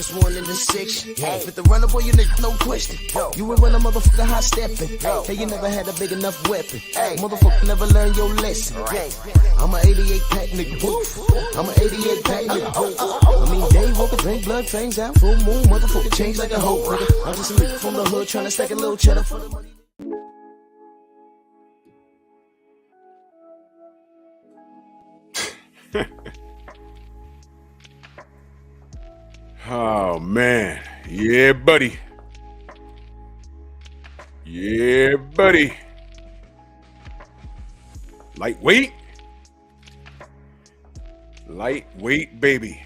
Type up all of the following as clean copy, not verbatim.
first one in the section. With the runner, boy, you nigga, no question. You ain't run a motherfucker high stepping. Hey, you never had a big enough weapon. Motherfucker never learned your lesson. I'm a 88 pack nigga. I'm a 88 pack nigga. I mean, day walker, drink blood, trains out, full moon, motherfucker change like a hoe, nigga. I'm just a nigga from the hood trying to stack a little cheddar for the money. Oh man, yeah buddy, lightweight baby.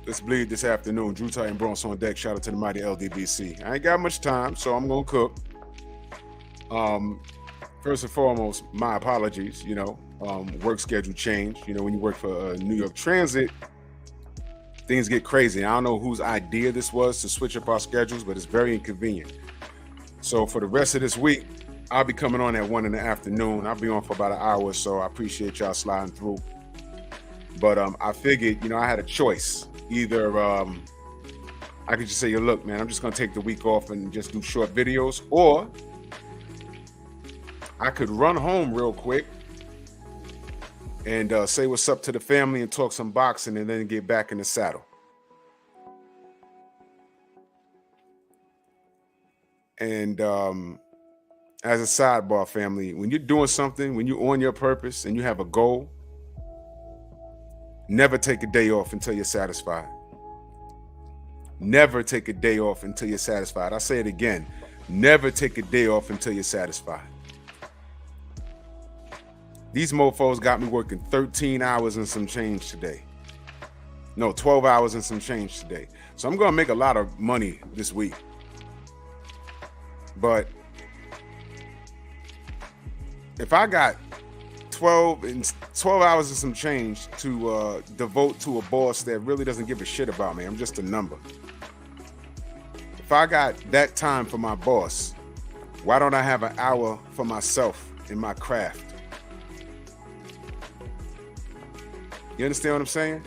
Let's bleed this afternoon. Drew Titan Bronx on deck. Shout out to the mighty LDBC. I ain't got much time, so I'm gonna cook. First and foremost, my apologies. Work schedule change. When you work for New York Transit, things get crazy. I don't know whose idea this was to switch up our schedules, but it's very inconvenient. So for the rest of this week, I'll be coming on at 1 in the afternoon. I'll be on for about an hour or so. I appreciate y'all sliding through. But I figured, I had a choice. Either I could just say, look, man, I'm just going to take the week off and just do short videos, or I could run home real quick and say what's up to the family and talk some boxing and then get back in the saddle. And as a sidebar, family, when you're doing something, when you're on your purpose and you have a goal, never take a day off until you're satisfied. Never take a day off until you're satisfied. I say it again. Never take a day off until you're satisfied. These mofos got me working 13 hours and some change today. No, 12 hours and some change today. So I'm going to make a lot of money this week. But if I got 12 hours and some change to devote to a boss that really doesn't give a shit about me, I'm just a number. If I got that time for my boss, why don't I have an hour for myself in my craft? You understand what I'm saying?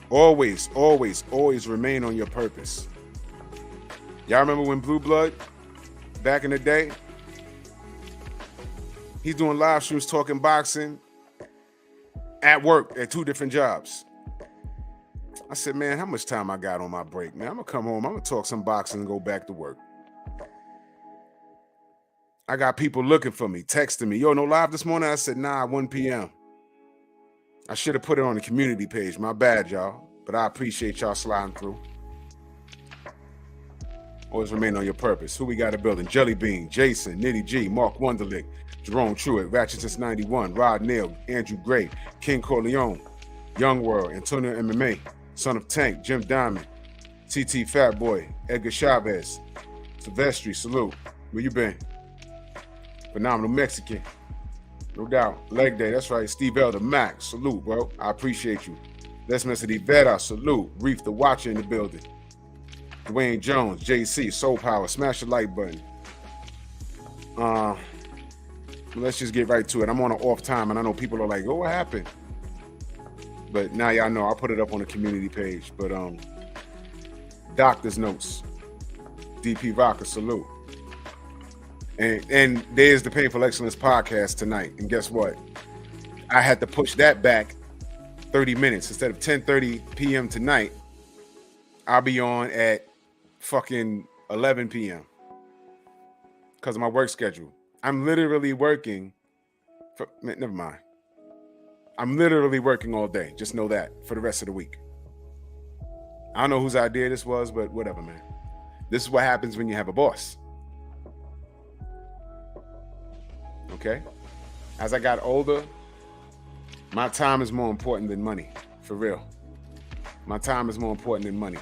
Always, always, always remain on your purpose. Y'all remember when Blue Blood, back in the day, he's doing live streams talking boxing at work at 2 different jobs. I said, man, how much time I got on my break, man? I'm gonna come home, I'm gonna talk some boxing and go back to work. I got people looking for me, texting me, yo, no live this morning? I said, nah, 1 p.m. I should have put it on the community page. My bad, y'all. But I appreciate y'all sliding through. Always remain on your purpose. Who we got in the building? Jelly Bean, Jason, Nitty G, Mark Wunderlich, Jerome Truitt, Ratchet since 91, Rod Neal, Andrew Gray, King Corleone, Young World, Antonio MMA, Son of Tank, Jim Diamond, TT Fat Boy, Edgar Chavez, Silvestri, salute. Where you been? Phenomenal Mexican. No doubt. Leg day, that's right. Steve Elder, Max, salute, bro. I appreciate you. Let's Mess of the Vera, salute. Reef the Watcher in the building. Dwayne Jones, JC, Soul Power, smash the like button. Let's just get right to it. I'm on an off time, and I know people are like, oh, what happened? But now y'all know, I'll put it up on the community page. But doctor's notes, DP Rocker, salute. And there's the Painful Excellence podcast tonight. And guess what? I had to push that back 30 minutes. Instead of 10:30 p.m. tonight, I'll be on at fucking 11 p.m. because of my work schedule. I'm literally working for, never mind. I'm literally working all day. Just know that for the rest of the week. I don't know whose idea this was, but whatever, man. This is what happens when you have a boss. Okay? As I got older, my time is more important than money, for real. My time is more important than money.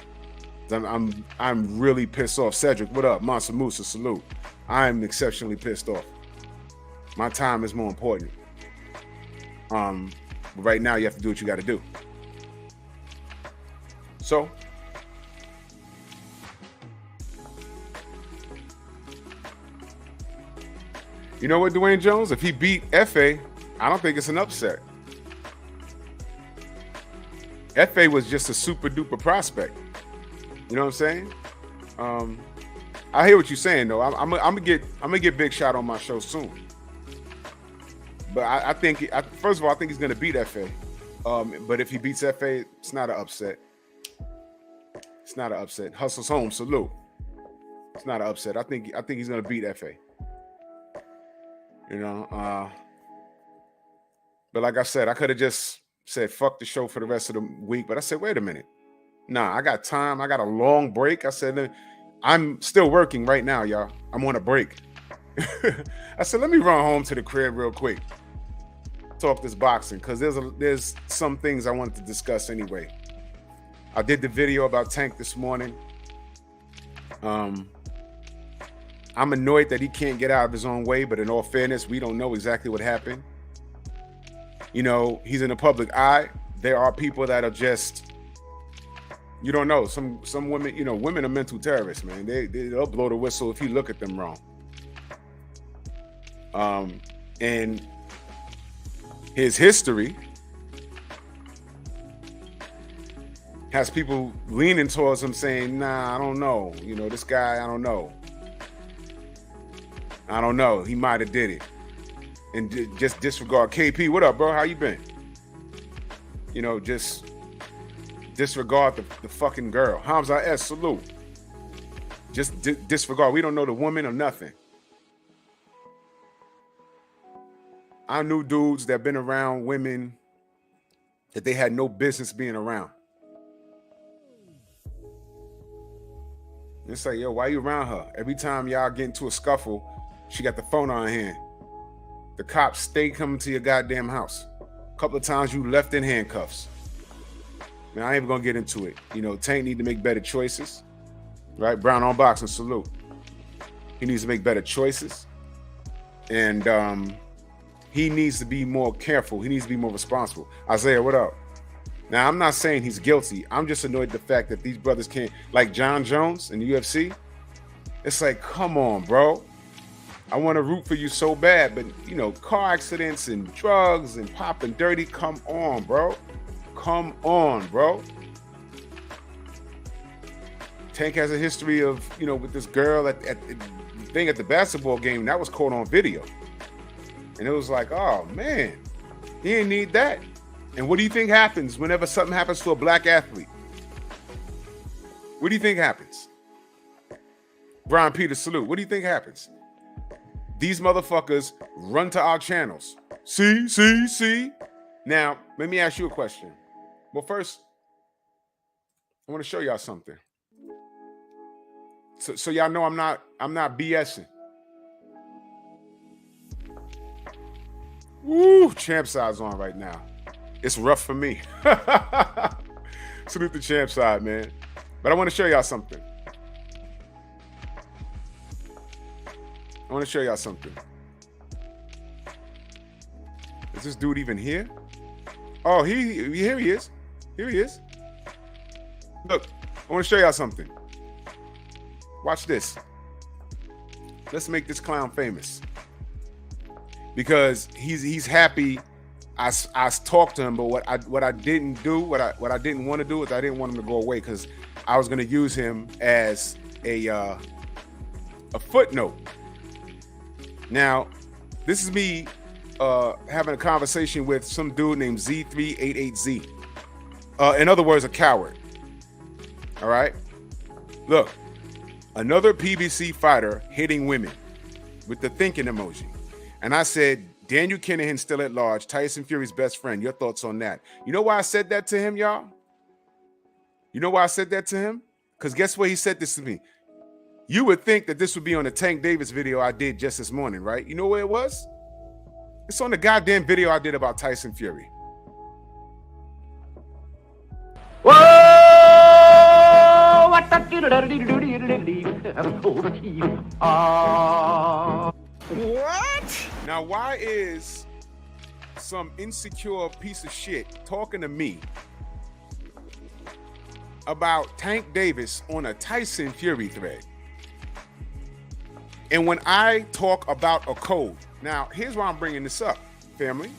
I'm really pissed off. Cedric, what up? Monster Musa, salute. I'm exceptionally pissed off. My time is more important. But right now you have to do what you got to do. So, you know what, Dwayne Jones? If he beat Efe, I don't think it's an upset. FA was just a super duper prospect. You know what I'm saying? I hear what you're saying though. I'm gonna get Big Shot on my show soon. But I think first of all, I think he's gonna beat FA. But if he beats FA, it's not an upset. It's not an upset. Hustle's home, salute. It's not an upset. I think he's gonna beat FA. You know, but like I said, I could have just said fuck the show for the rest of the week. But I said, wait a minute. Nah, I got time. I got a long break. I said, I'm still working right now, y'all. I'm on a break. I said, let me run home to the crib real quick. Talk this boxing, because there's some things I wanted to discuss anyway. I did the video about Tank this morning. I'm annoyed that he can't get out of his own way, but in all fairness, we don't know exactly what happened. You know, he's in the public eye. There are people that are just, you don't know. Some women, you know, women are mental terrorists, man. They'll blow the whistle if you look at them wrong. And his history has people leaning towards him saying, nah, I don't know. You know, this guy, I don't know. I don't know. He might have did it. And just disregard. KP, what up, bro? How you been? You know, just disregard the fucking girl. Hamza S, salute. Just disregard. We don't know the woman or nothing. I knew dudes that been around women that they had no business being around. It's like, yo, why you around her? Every time y'all get into a scuffle, she got the phone on her hand. The cops stay coming to your goddamn house. A couple of times you left in handcuffs. Man, I ain't even gonna get into it. You know, Tank need to make better choices. Right? Brown on boxing, salute. He needs to make better choices. And he needs to be more careful. He needs to be more responsible. Isaiah, what up? Now, I'm not saying he's guilty. I'm just annoyed at the fact that these brothers can't, like John Jones in the UFC. It's like, come on, bro. I want to root for you so bad, but, you know, car accidents and drugs and popping dirty, come on, bro. Come on, bro. Tank has a history of, you know, with this girl at the basketball game, that was caught on video. And it was like, oh, man, he didn't need that. And what do you think happens whenever something happens to a black athlete? What do you think happens? Brian Peters, salute. What do you think happens? These motherfuckers run to our channels. See. Now, let me ask you a question. Well, first, I want to show y'all something. So y'all know I'm not BSing. Woo, champ side's on right now. It's rough for me. Salute the champ side, man. But I want to show y'all something. Is this dude even here? Oh, here he is. Here he is. Look, I want to show y'all something. Watch this. Let's make this clown famous. Because he's happy I talked to him, but what I didn't do, what I didn't want to do is I didn't want him to go away, because I was going to use him as a footnote. Now, this is me having a conversation with some dude named Z388Z. In other words, a coward. All right? Look, another PBC fighter hitting women with the thinking emoji. And I said, Daniel Kinahan still at large, Tyson Fury's best friend. Your thoughts on that? You know why I said that to him, y'all? You know why I said that to him? Because guess what? He said this to me. You would think that this would be on the Tank Davis video I did just this morning, right? You know where it was? It's on the goddamn video I did about Tyson Fury. Whoa! What Now, why is some insecure piece of shit talking to me about Tank Davis on a Tyson Fury thread? And when I talk about a code, now here's why I'm bringing this up, family.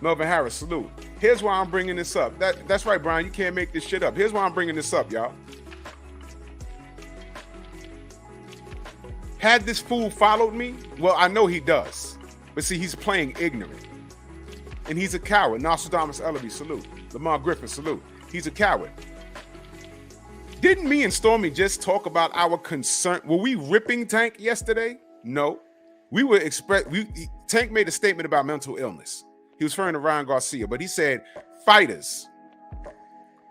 Melvin Harris, salute. Here's why I'm bringing this up. That's right, Brian. You can't make this shit up. Here's why I'm bringing this up, y'all. Had this fool followed me, well, I know he does. But see, he's playing ignorant. And he's a coward. Nostradamus Ellaby, salute. Lamar Griffin, salute. He's a coward. Didn't me and Stormy just talk about our concern? Were we ripping Tank yesterday? No. We were Tank made a statement about mental illness. He was referring to Ryan Garcia, but he said fighters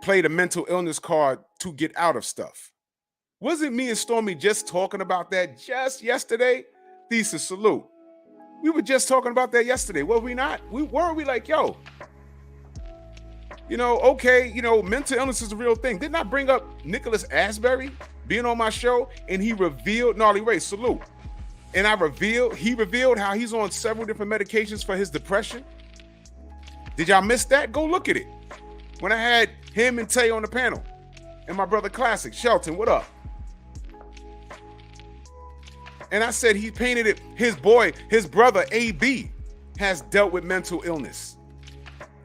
play the mental illness card to get out of stuff. Wasn't me and Stormy just talking about that just yesterday? Thesis, salute. We were just talking about that yesterday, were we not? Weren't we like, yo, okay, mental illness is a real thing. Didn't I bring up Nicholas Asbury being on my show and he revealed, Gnarly Ray, salute. And he revealed how he's on several different medications for his depression. Did y'all miss that? Go look at it. When I had him and Tay on the panel and my brother Classic, Shelton, what up? And I said he painted it, his brother AB has dealt with mental illness.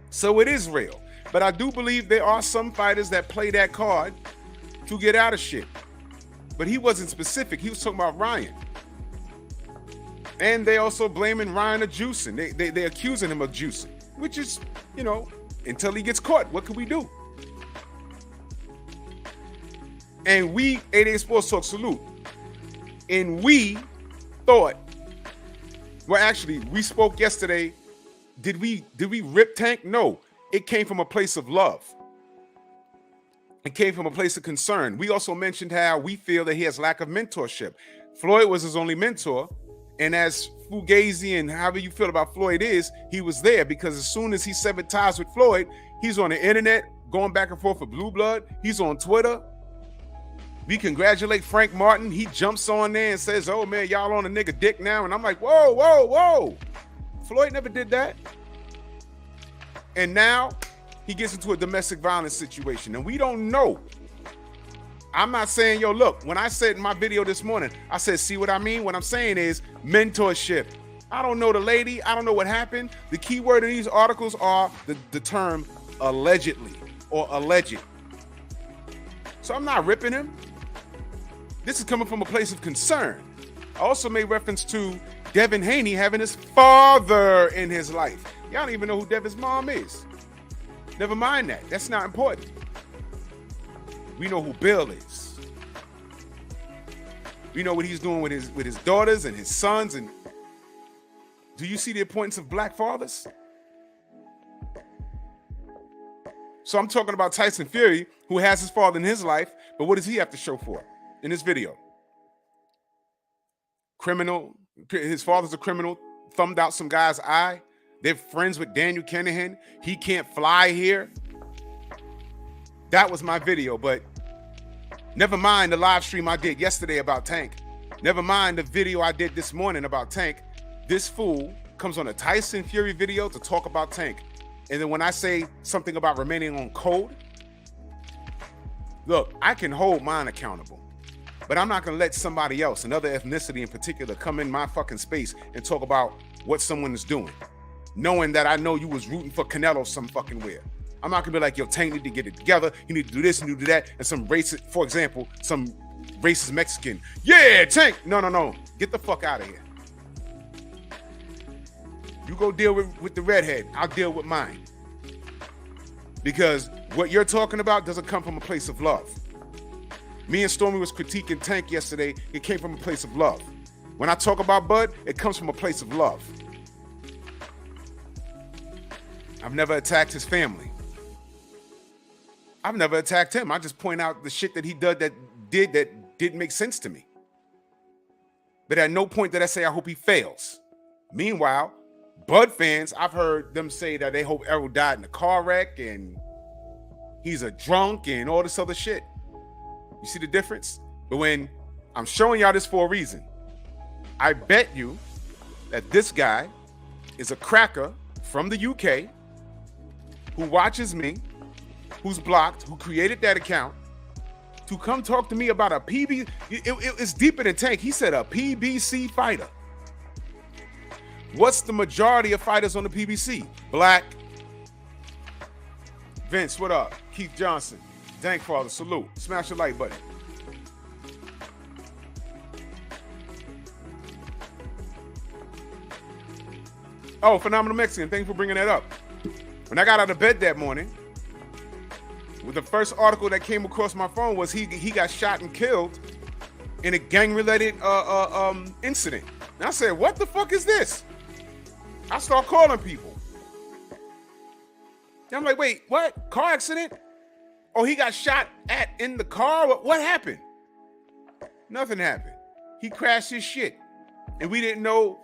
So it is real. But I do believe there are some fighters that play that card to get out of shit. But he wasn't specific. He was talking about Ryan. And they also blaming Ryan of juicing. They accusing him of juicing, which is, until he gets caught, what can we do? And we, 88 Sports Talk, salute. And we thought, well, actually, we spoke yesterday. Did we rip Tank? No, it came from a place of love. It came from a place of concern. We also mentioned how we feel that he has lack of mentorship. Floyd was his only mentor. And as Fugazi and however you feel about Floyd is, he was there because as soon as he severed ties with Floyd, he's on the internet going back and forth with Blue Blood. He's on Twitter. We congratulate Frank Martin. He jumps on there and says, oh, man, y'all on a nigga dick now. And I'm like, whoa, whoa, whoa. Floyd never did that. And now he gets into a domestic violence situation. And we don't know. I'm not saying, yo, look, when I said in my video this morning, I said, see what I mean? What I'm saying is mentorship. I don't know the lady. I don't know what happened. The key word in these articles are the term allegedly or alleged. So I'm not ripping him. This is coming from a place of concern. I also made reference to Devin Haney having his father in his life. Y'all don't even know who Devin's mom is. Never mind that. That's not important. We know who Bill is. We know what he's doing with his daughters and his sons. And do you see the importance of black fathers? So I'm talking about Tyson Fury, who has his father in his life, but what does he have to show for it in this video? Criminal. His father's a criminal, thumbed out some guy's eye. They're friends with Daniel Kinahan. He can't fly here. That was my video, but never mind the live stream I did yesterday about Tank. Never mind the video I did this morning about Tank. This fool comes on a Tyson Fury video to talk about Tank. And then when I say something about remaining on code, look, I can hold mine accountable, but I'm not going to let somebody else, another ethnicity in particular, come in my fucking space and talk about what someone is doing, knowing that I know you was rooting for Canelo some fucking where. I'm not gonna be like, yo, Tank need to get it together. You need to do this, you need to do that. And some racist, for example, some racist Mexican. Yeah, Tank. No. Get the fuck out of here. You go deal with the redhead. I'll deal with mine. Because what you're talking about doesn't come from a place of love. Me and Stormy was critiquing Tank yesterday. It came from a place of love. When I talk about Bud, it comes from a place of love. I've never attacked his family. I've never attacked him. I just point out the shit that he did that didn't make sense to me. But at no point did I say I hope he fails. Meanwhile, Bud fans, I've heard them say that they hope Errol died in a car wreck and he's a drunk and all this other shit. You see the difference? But when I'm showing y'all this for a reason, I bet you that this guy is a cracker from the UK who watches me, who's blocked, who created that account, to come talk to me about a PBC. It's deeper than Tank. He said a PBC fighter. What's the majority of fighters on the PBC? Black, Vince, what up? Keith Johnson. Dank Father, salute. Smash the like button. Oh, Phenomenal Mexican, thanks for bringing that up. When I got out of bed that morning, the first article that came across my phone was he got shot and killed in a gang-related incident. And I said, what the fuck is this? I start calling people. And I'm like, wait, what? Car accident? Oh, he got shot in the car? What happened? Nothing happened. He crashed his shit. And we didn't know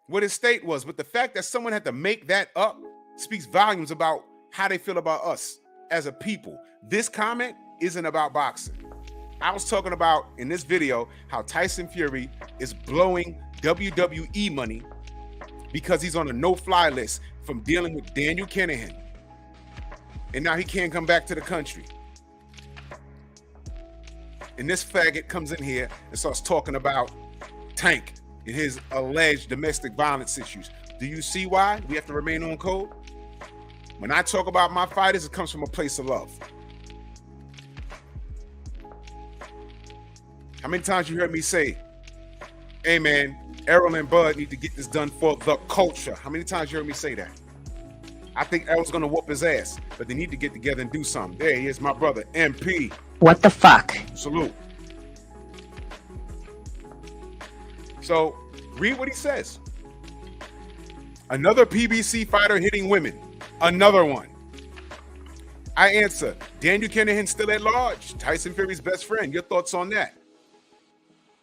what his state was. But the fact that someone had to make that up speaks volumes about how they feel about us as a people. This comment isn't about boxing. I was talking about in this video how Tyson Fury is blowing WWE money because he's on a no-fly list from dealing with Daniel Kinahan. And now he can't come back to the country. And this faggot comes in here and starts talking about Tank and his alleged domestic violence issues. Do you see why we have to remain on code? When I talk about my fighters, it comes from a place of love. How many times you heard me say, hey man, Errol and Bud need to get this done for the culture? How many times you heard me say that? I think Errol's gonna whoop his ass, but they need to get together and do something. There he is, my brother, MP. What the fuck? Salute. So, read what he says. Another PBC fighter hitting women. Another one. I answer, Daniel Kinahan still at large. Tyson Fury's best friend. Your thoughts on that?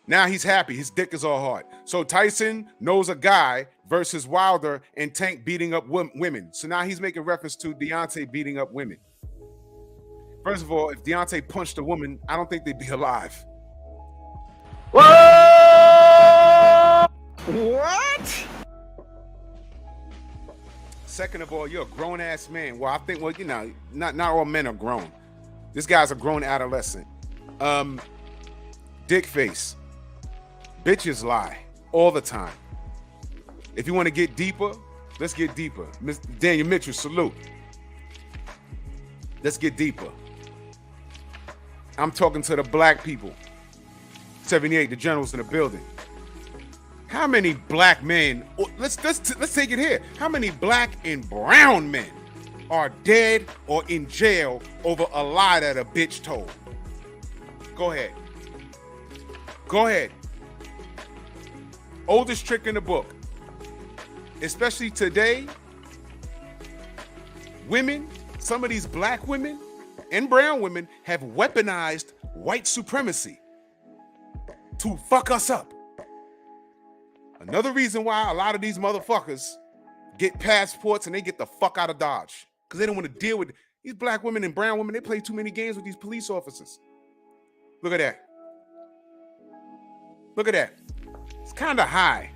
Now he's happy. His dick is all hard. So Tyson knows a guy versus Wilder and Tank beating up women. So now he's making reference to Deontay beating up women. First of all, if Deontay punched a woman, I don't think they'd be alive. Whoa! What? Second of all, you're a grown-ass man. Well, I think, well, you know, not all men are grown. This guy's a grown adolescent. Dick face. Bitches lie all the time. If you want to get deeper, let's get deeper. Miss Daniel Mitchell, salute. Let's get deeper. I'm talking to the black people. 78, the generals in the building. How many black men, let's take it here. How many black and brown men are dead or in jail over a lie that a bitch told? Go ahead. Go ahead. Oldest trick in the book. Especially today, women, some of these black women and brown women have weaponized white supremacy to fuck us up. Another reason why a lot of these motherfuckers get passports and they get the fuck out of Dodge, because they don't want to deal with these black women and brown women. They play too many games with these police officers. Look at that. Look at that. It's kind of high.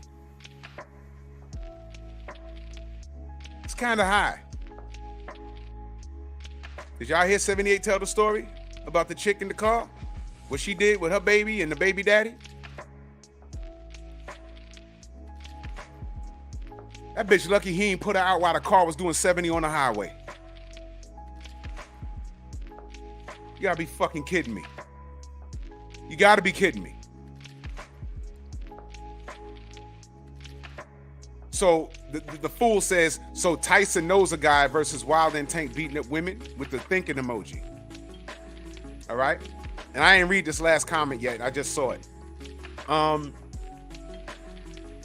It's kind of high. Did y'all hear 78 tell the story about the chick in the car? What she did with her baby and the baby daddy? That bitch lucky he ain't put her out while the car was doing 70 on the highway. You gotta be fucking kidding me. You gotta be kidding me. So the fool says, so Tyson knows a guy versus Wilder and Tank beating up women with the thinking emoji. All right? And I ain't read this last comment yet. I just saw it.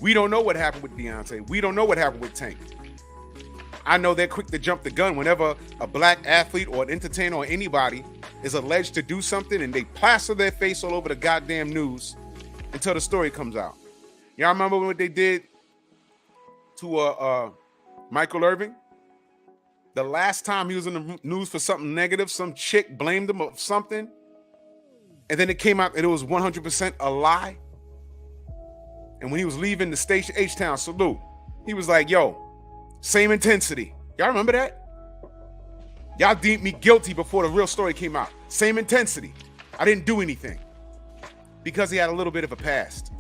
We don't know what happened with Deontay. We don't know what happened with Tank. I know they're quick to jump the gun whenever a black athlete or an entertainer or anybody is alleged to do something, and they plaster their face all over the goddamn news until the story comes out. Y'all remember what they did to Michael Irvin? The last time he was in the news for something negative, some chick blamed him of something, and then it came out that it was 100% a lie. And when he was leaving the station, H-Town, salute, he was like, yo, same intensity. Y'all remember that? Y'all deemed me guilty before the real story came out. Same intensity. I didn't do anything because he had a little bit of a past.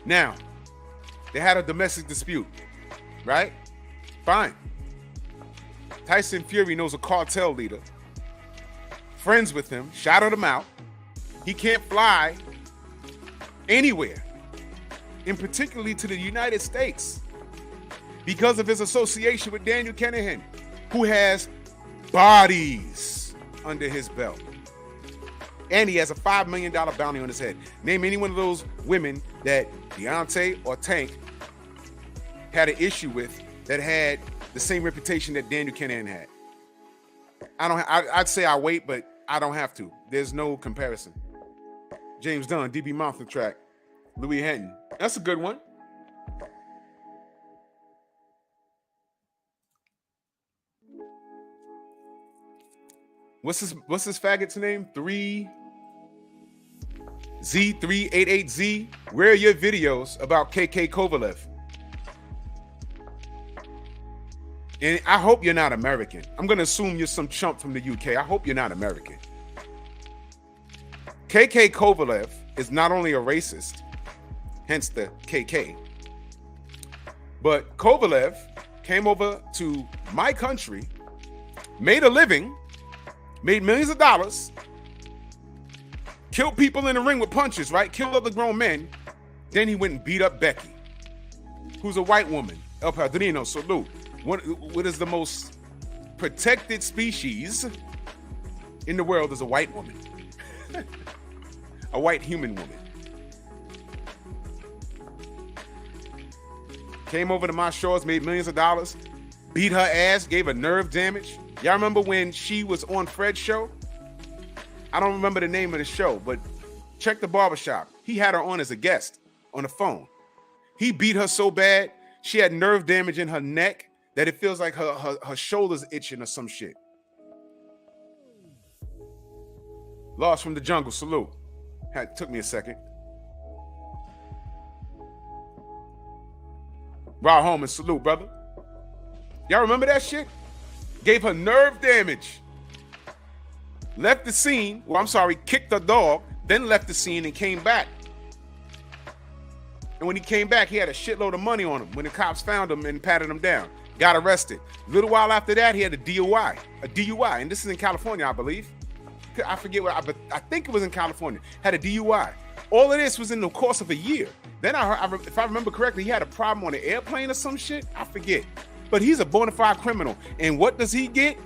Now, They had a domestic dispute, right? Fine. Tyson Fury knows a cartel leader, friends with him, shouted him out. He can't fly anywhere, and particularly to the United States, because of his association with Daniel Kinahan, who has bodies under his belt. And he has a $5 million bounty on his head. Name any one of those women that Deontay or Tank had an issue with that had the same reputation that Daniel Kinahan had. I'd say I wait, but I don't have to. There's no comparison. James Dunn, DB Mouthing Track, Louis Henton. That's a good one. What's this faggot's name? 3Z388Z. Where are your videos about KK Kovalev? And I hope you're not American. I'm going to assume you're some chump from the UK. I hope you're not American. KK Kovalev is not only a racist, hence the KK, but Kovalev came over to my country, made a living, made millions of dollars, killed people in the ring with punches, right? Killed other grown men. Then he went and beat up Becky, who's a white woman. El Padrino, salute. What is the most protected species in the world is a white woman. A white human woman. Came over to my shores, made millions of dollars, beat her ass, gave her nerve damage. Y'all remember when she was on Fred's show? I don't remember the name of the show, but check the barbershop. He had her on as a guest on the phone. He beat her so bad, she had nerve damage in her neck that it feels like her shoulders itching or some shit. Lost from the Jungle, salute. Took me a second. Rod Holman, salute, brother. Y'all remember that shit? Gave her nerve damage. Left the scene, kicked the dog, then left the scene and came back. And when he came back, he had a shitload of money on him when the cops found him and patted him down. Got arrested. A little while after that, he had a DUI. And this is in California, I believe. I forget but I think it was in California. Had a DUI. All of this was in the course of a year. Then I heard, if I remember correctly, he had a problem on an airplane or some shit. I forget. But he's a bona fide criminal. And what does he get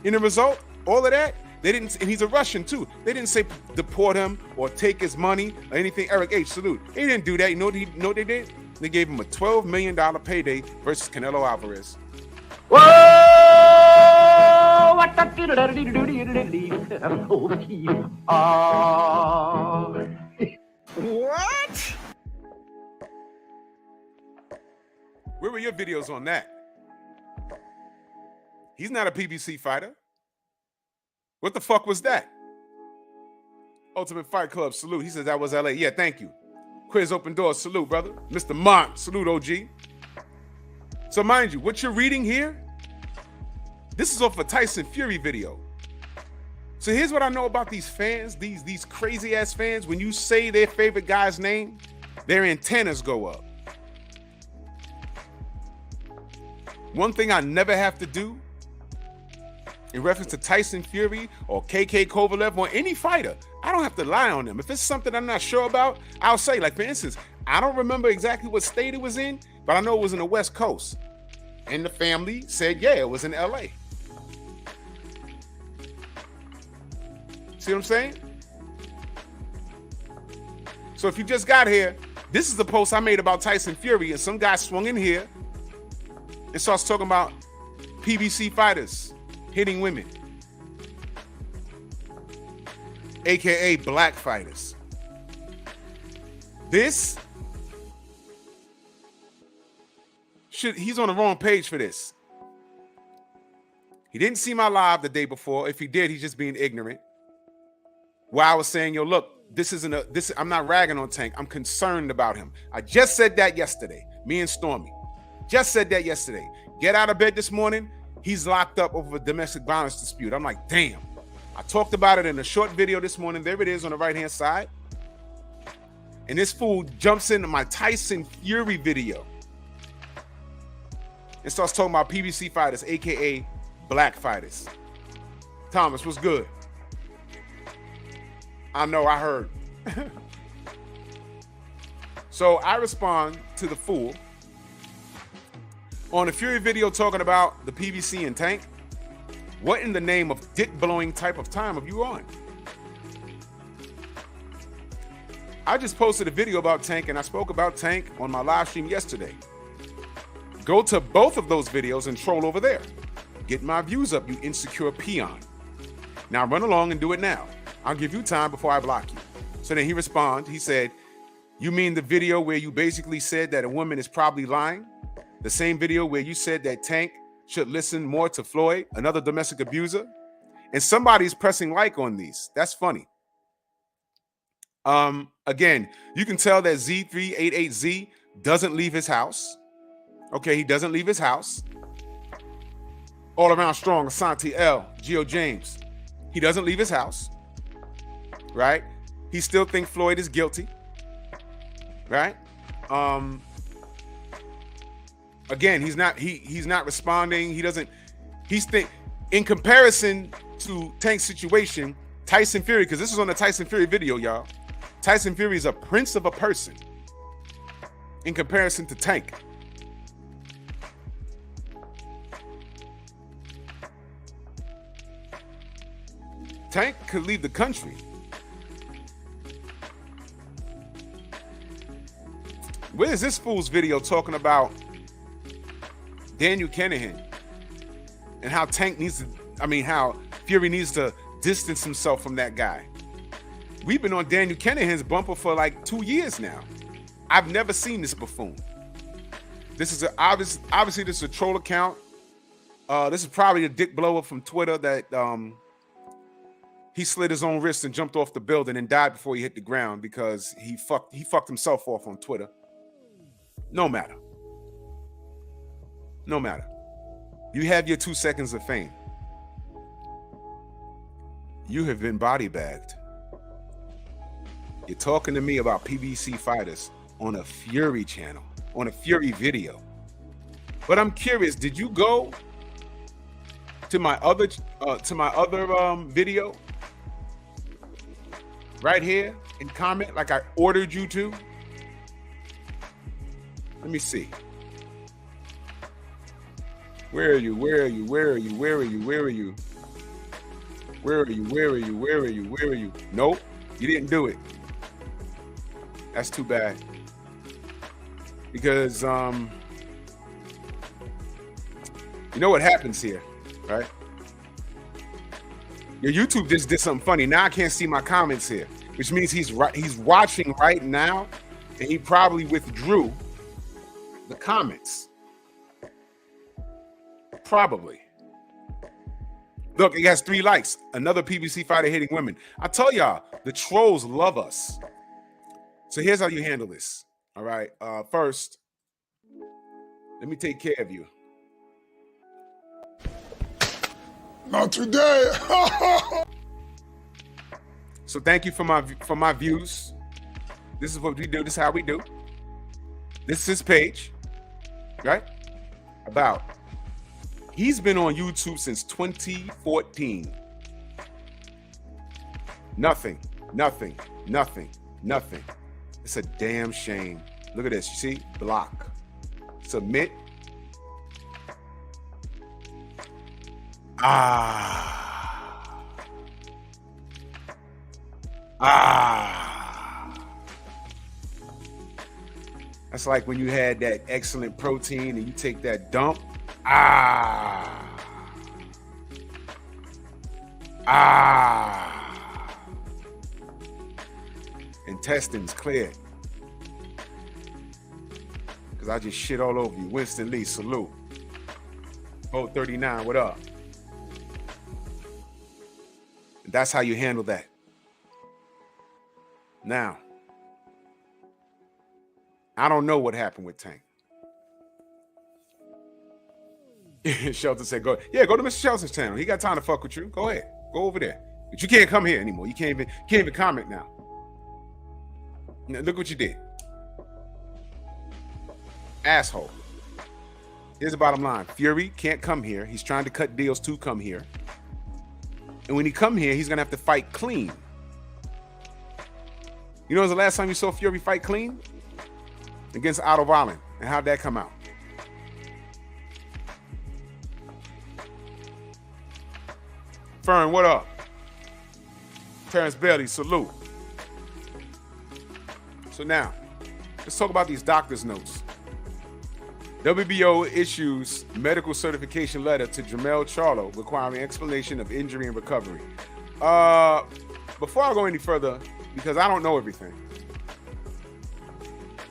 in the result? All of that? They didn't, and he's a Russian too. They didn't say deport him or take his money or anything. Eric H, salute. They didn't do that. You know what they did? They gave him a $12 million payday versus Canelo Alvarez. Whoa! What the what? Where were your videos on that? He's not a PBC fighter. What the fuck was that? Ultimate Fight Club, salute. He says that was LA. Yeah, thank you. Quiz Open Doors, salute, brother. Mr. Mont, salute, OG. So mind you, what you're reading here, this is off a Tyson Fury video. So here's what I know about these fans, these crazy ass fans. When you say their favorite guy's name, their antennas go up. One thing I never have to do in reference to Tyson Fury or KK Kovalev or any fighter, I don't have to lie on them. If it's something I'm not sure about, I'll say, like for instance, I don't remember exactly what state it was in, but I know it was in the West Coast. And the family said, yeah, it was in LA. See what I'm saying? So if you just got here, this is the post I made about Tyson Fury, and some guy swung in here and starts talking about PBC fighters hitting women, aka black fighters. He's on the wrong page for this. He didn't see my live the day before. If he did, he's just being ignorant. Where I was saying, yo, look, I'm not ragging on Tank. I'm concerned about him. I just said that yesterday. Me and Stormy just said that yesterday. Get out of bed this morning. He's locked up over a domestic violence dispute. I'm like, damn. I talked about it in a short video this morning. There it is on the right-hand side. And this fool jumps into my Tyson Fury video and starts talking about PBC fighters, aka black fighters. Thomas, what's good? I know, I heard. So I respond to the fool on the Fury video talking about the PBC and Tank. What in the name of dick-blowing type of time are you on? I just posted a video about Tank, and I spoke about Tank on my live stream yesterday. Go to both of those videos and troll over there. Get my views up, you insecure peon. Now run along and do it now. I'll give you time before I block you. So then he responded. He said, you mean the video where you basically said that a woman is probably lying? The same video where you said that Tank should listen more to Floyd, another domestic abuser? And somebody's pressing like on these. That's funny. Again, you can tell that Z388Z doesn't leave his house. Okay, he doesn't leave his house. All around strong, Asante L, Geo James. He doesn't leave his house. Right? He still thinks Floyd is guilty. Right? Again, he's not responding. In comparison to Tank's situation, Tyson Fury, because this is on the Tyson Fury video, y'all. Tyson Fury is a prince of a person in comparison to Tank. Tank could leave the country. Where is this fool's video talking about Daniel Kinahan and how how Fury needs to distance himself from that guy? We've been on Daniel Kinahan's bumper for like 2 years now. I've never seen this buffoon. This is obviously this is a troll account. This is probably a dick blower from Twitter that he slit his own wrist and jumped off the building and died before he hit the ground because he fucked himself off on Twitter. No matter. No matter. You have your 2 seconds of fame. You have been body bagged. You're talking to me about PBC fighters on a Fury channel, on a Fury video. But I'm curious, did you go to my other video right here and comment like I ordered you to? Let me see. Where are you? Where are you? Where are you? Where are you? Where are you? Where are you? Where are you? Where are you? Where are you? Nope, you didn't do it. That's too bad. Because you know what happens here, right? Your YouTube just did something funny. Now I can't see my comments here, which means he's watching right now, and he probably withdrew the comments. Probably. Look, he has 3 likes. Another PBC fighter hitting women. I tell y'all, the trolls love us. So here's how you handle this. All right. First, let me take care of you. Not today. So thank you for my views. This is what we do. This is how we do. This is his page, right? He's been on YouTube since 2014. Nothing. It's a damn shame. Look at this. You see? Block. Submit. That's like when you had that excellent protein and you take that dump. Intestines cleared. Because I just shit all over you. Winston Lee, salute. Code 39, what up? And that's how you handle that. Now, I don't know what happened with Tank. Shelton said, go to Mr. Shelton's channel. He got time to fuck with you. Go ahead. Go over there. But you can't come here anymore. You can't even comment now. Now, look what you did. Asshole. Here's the bottom line. Fury can't come here. He's trying to cut deals to come here. And when he come here, he's going to have to fight clean. You know, was the last time you saw Fury fight clean? Against Otto Wallen. And how'd that come out? Fern, what up? Terrence Bailey, salute. So now, let's talk about these doctor's notes. WBO issues medical certification letter to Jermell Charlo requiring explanation of injury and recovery. Before I go any further, because I don't know everything,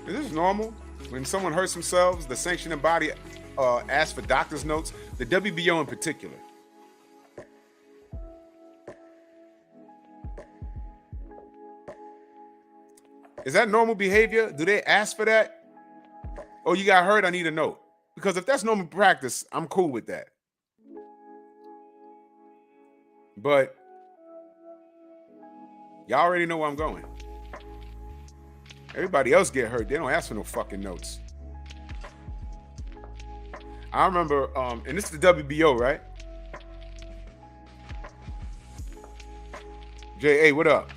is this normal? When someone hurts themselves, the sanctioning body asks for doctor's notes, the WBO in particular. Is that normal behavior? Do they ask for that? Oh, you got hurt, I need a note. Because if that's normal practice, I'm cool with that. But y'all already know where I'm going. Everybody else get hurt. They don't ask for no fucking notes. I remember, and this is the WBO, right? J.A., what up?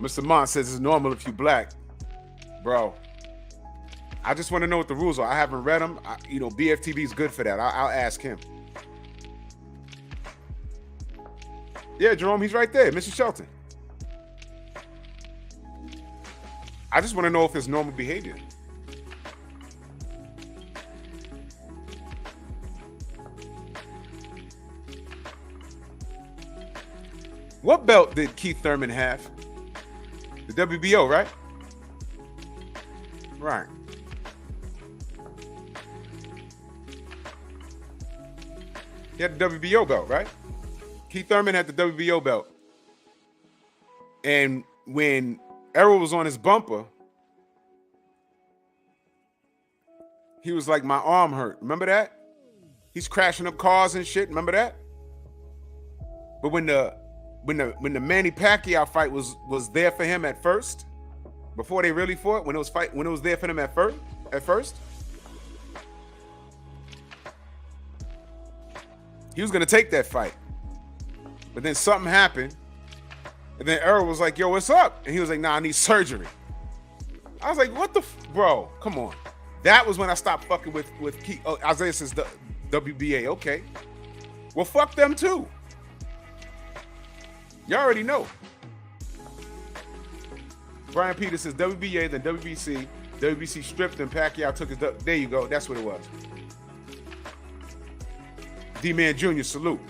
Mr. Mont says it's normal if you black. Bro, I just want to know what the rules are. I haven't read them. BFTV is good for that. I'll ask him. Yeah, Jerome, he's right there. Mr. Shelton. I just want to know if it's normal behavior. What belt did Keith Thurman have? The WBO, right? Right. He had the WBO belt, right? Keith Thurman had the WBO belt. And when Errol was on his bumper, he was like, my arm hurt. Remember that? He's crashing up cars and shit. Remember that? But when the Manny Pacquiao fight was there for him at first, before they really fought, when it was there for them at first, he was gonna take that fight. But then something happened, and then Errol was like, yo, what's up? And he was like, nah, I need surgery. I was like, what the bro, come on. That was when I stopped fucking with Keith. Oh, Isaiah says the WBA, okay. Well, fuck them too. You already know. Brian Peters says WBA, then WBC. WBC stripped and Pacquiao took his... There you go. That's what it was. D-Man Jr., salute.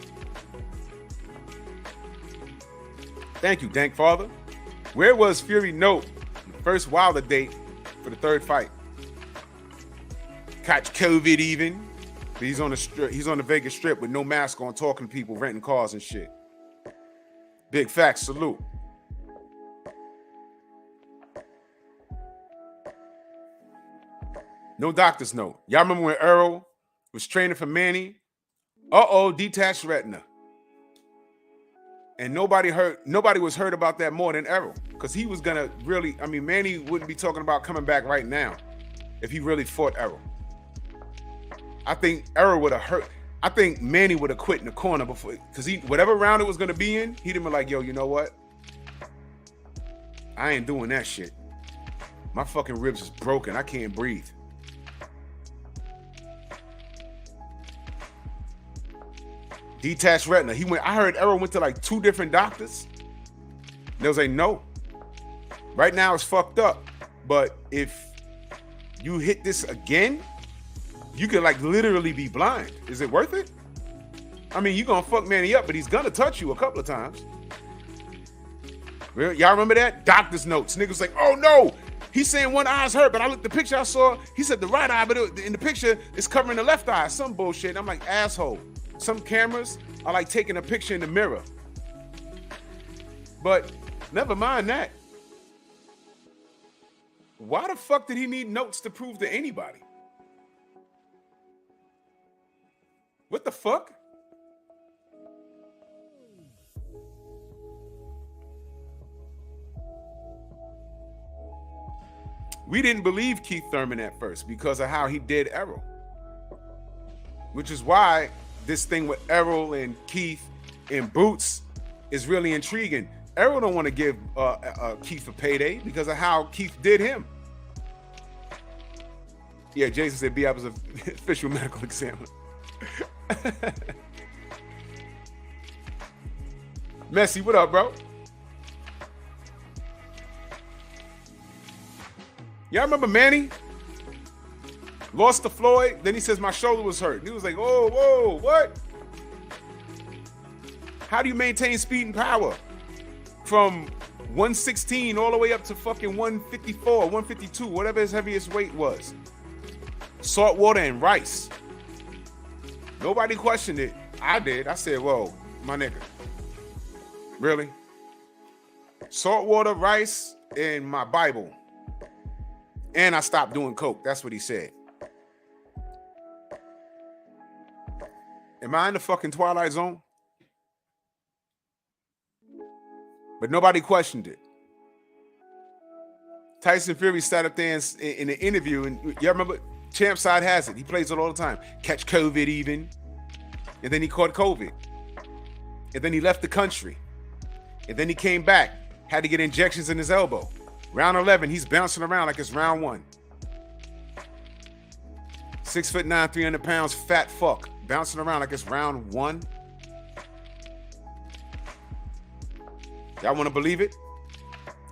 Thank you, Dank Father. Where was Fury note? First Wilder date for the third fight. Catch COVID even. He's on the Vegas Strip with no mask on, talking to people, renting cars and shit. Big facts, salute. No doctor's note. Y'all remember when Errol was training for Manny? Detached retina. And nobody was hurt about that more than Errol. Because he was gonna really, Manny wouldn't be talking about coming back right now if he really fought Errol. I think Errol would have hurt. I think Manny would have quit in the corner before, because whatever round it was gonna be in, he'd have been like, yo, you know what? I ain't doing that shit. My fucking ribs is broken. I can't breathe. Detached retina. I heard Errol went to like 2 different doctors. They was like, no. Right now it's fucked up. But if you hit this again, you could like literally be blind. Is it worth it? You gonna fuck Manny up, but he's gonna touch you a couple of times. Y'all remember that? Doctor's notes. Niggas like, oh no, he's saying one eye's hurt, but I looked the picture I saw, he said the right eye, but in the picture it's covering the left eye. Some bullshit. I'm like, asshole. Some cameras are like taking a picture in the mirror. But never mind that. Why the fuck did he need notes to prove to anybody? What the fuck? We didn't believe Keith Thurman at first because of how he did Errol, which is why this thing with Errol and Keith and Boots is really intriguing. Errol don't want to give Keith a payday because of how Keith did him. Yeah, Jason said B.I. was an official medical examiner. Messi, what up, bro? Y'all remember Manny? Lost to Floyd. Then he says, my shoulder was hurt. He was like, oh, whoa, what? How do you maintain speed and power from 116 all the way up to fucking 154, 152, whatever his heaviest weight was? Salt water and rice. Nobody questioned it. I did. I said, whoa, my nigga. Really? Salt water, rice, and my Bible. And I stopped doing coke. That's what he said. Am I in the fucking Twilight Zone? But nobody questioned it. Tyson Fury sat up there in an interview, and y'all remember, Champ Side has it. He plays it all the time. Catch COVID even. And then he caught COVID. And then he left the country. And then he came back. Had to get injections in his elbow. Round 11, he's bouncing around like it's round 1. 6'9", 300 pounds, fat fuck. Bouncing around like it's round 1. Y'all want to believe it?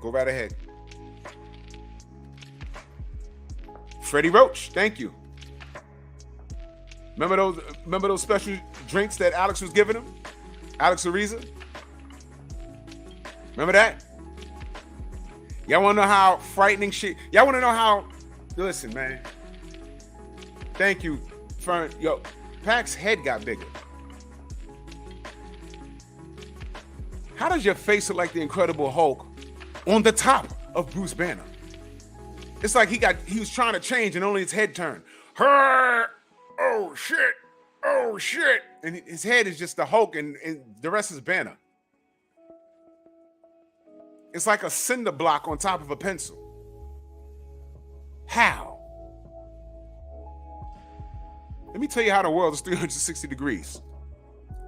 Go right ahead. Freddie Roach, thank you. Remember those special drinks that Alex was giving him? Alex Ariza? Remember that? Y'all want to know how frightening shit? Y'all want to know how? Listen, man. Thank you. Yo, Pac's head got bigger. How does your face look like the Incredible Hulk on the top of Bruce Banner? It's like he was trying to change and only his head turned. Oh shit. Oh shit. And his head is just the Hulk and the rest is Banner. It's like a cinder block on top of a pencil. How? Let me tell you how the world is 360 degrees.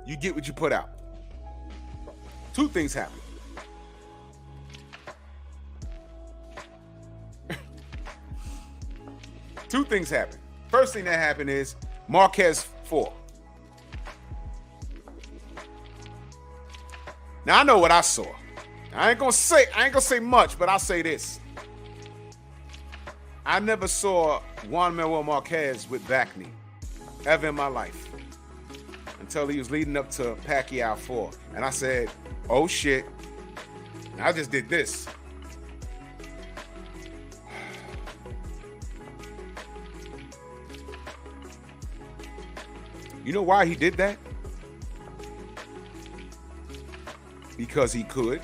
You get what you put out. 2 things happen. Two things happen. First thing that happened is Marquez 4. Now I know what I saw. I ain't gonna say much, but I'll say this. I never saw Juan Manuel Marquez with back knee ever in my life until he was leading up to Pacquiao 4. And I said, oh shit. And I just did this. You know why he did that? Because he could.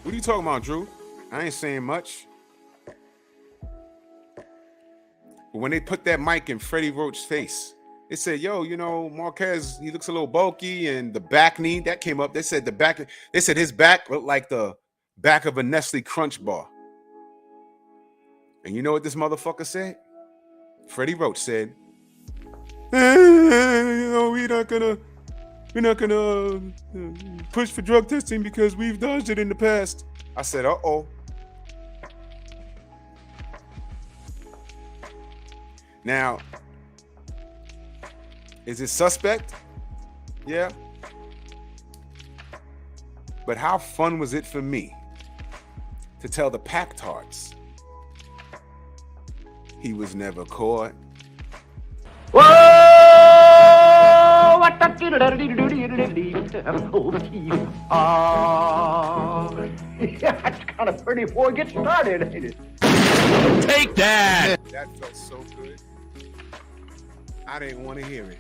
What are you talking about, Drew? I ain't saying much. But when they put that mic in Freddie Roach's face, they said, yo, you know, Marquez, he looks a little bulky, and the back knee, that came up. They said his back looked like the back of a Nestle Crunch bar. And you know what this motherfucker said? Freddie Roach said, you know, we're not gonna push for drug testing because we've dodged it in the past. I said, uh-oh. Now, is it suspect? Yeah. But how fun was it for me to tell the pack-tards he was never caught? Whoa! What the that's kind of pretty before it gets started, ain't it? Take that! That felt so good. I didn't want to hear it.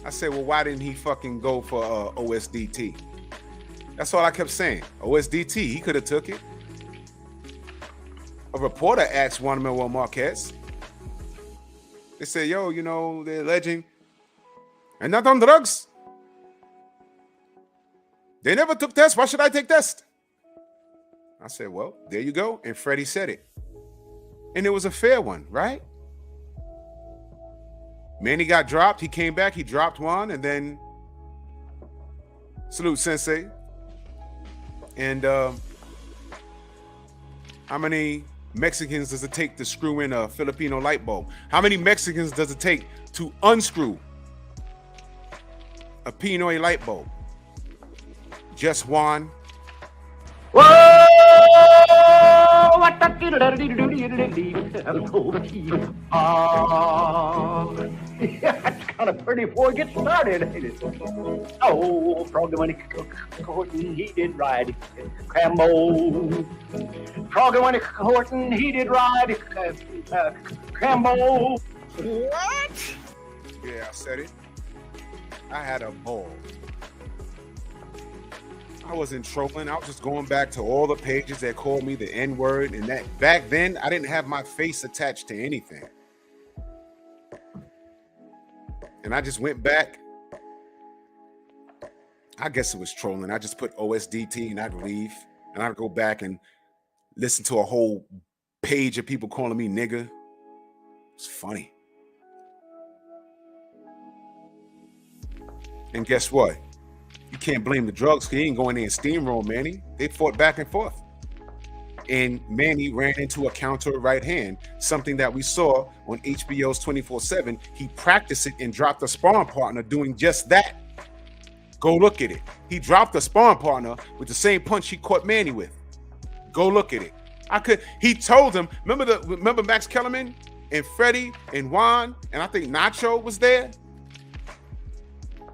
I said, well, why didn't he fucking go for OSDT? That's all I kept saying. OSDT, he could have took it. A reporter asked Juan Manuel Marquez. They said, yo, you know, they're alleging, and not on drugs. They never took tests. Why should I take tests? I said, well, there you go. And Freddie said it. And it was a fair one, right? Manny got dropped. He came back. He dropped one. And then salute, Sensei. And how many Mexicans does it take to screw in a Filipino light bulb? How many Mexicans does it take to unscrew a Pinoy light bulb? Just one. Whoa! What the it's kind of pretty before it gets started, ain't it? Oh, Froggy when he courting, he did ride Crambo. Froggy when he courting, he did ride Crambo. What? Yeah, I said it. I had a ball. I wasn't trolling. I was just going back to all the pages that called me the N-word, and that back then I didn't have my face attached to anything. And I just went back. I guess it was trolling. I just put OSDT and I'd leave, and I'd go back and listen to a whole page of people calling me nigga. It's funny. And guess what? You can't blame the drugs because he ain't going in and steamroll Manny. They fought back and forth. And Manny ran into a counter right hand, something that we saw on HBO's 24/7. He practiced it and dropped a sparring partner doing just that. Go look at it. He dropped a sparring partner with the same punch he caught Manny with. Go look at it. He told him, remember Max Kellerman and Freddie and Juan, and I think Nacho was there?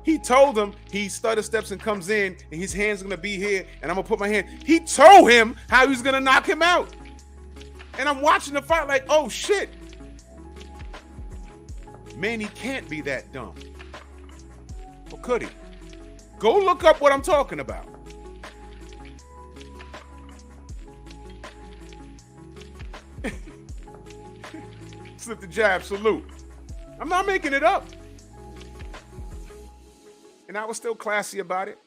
He told him he stutter steps and comes in and his hand's gonna be here and I'm gonna put my hand. He told him how he was gonna knock him out. And I'm watching the fight like, oh shit. Manny can't be that dumb. Or could he? Go look up what I'm talking about. Slip the jab, salute. I'm not making it up. And I was still classy about it.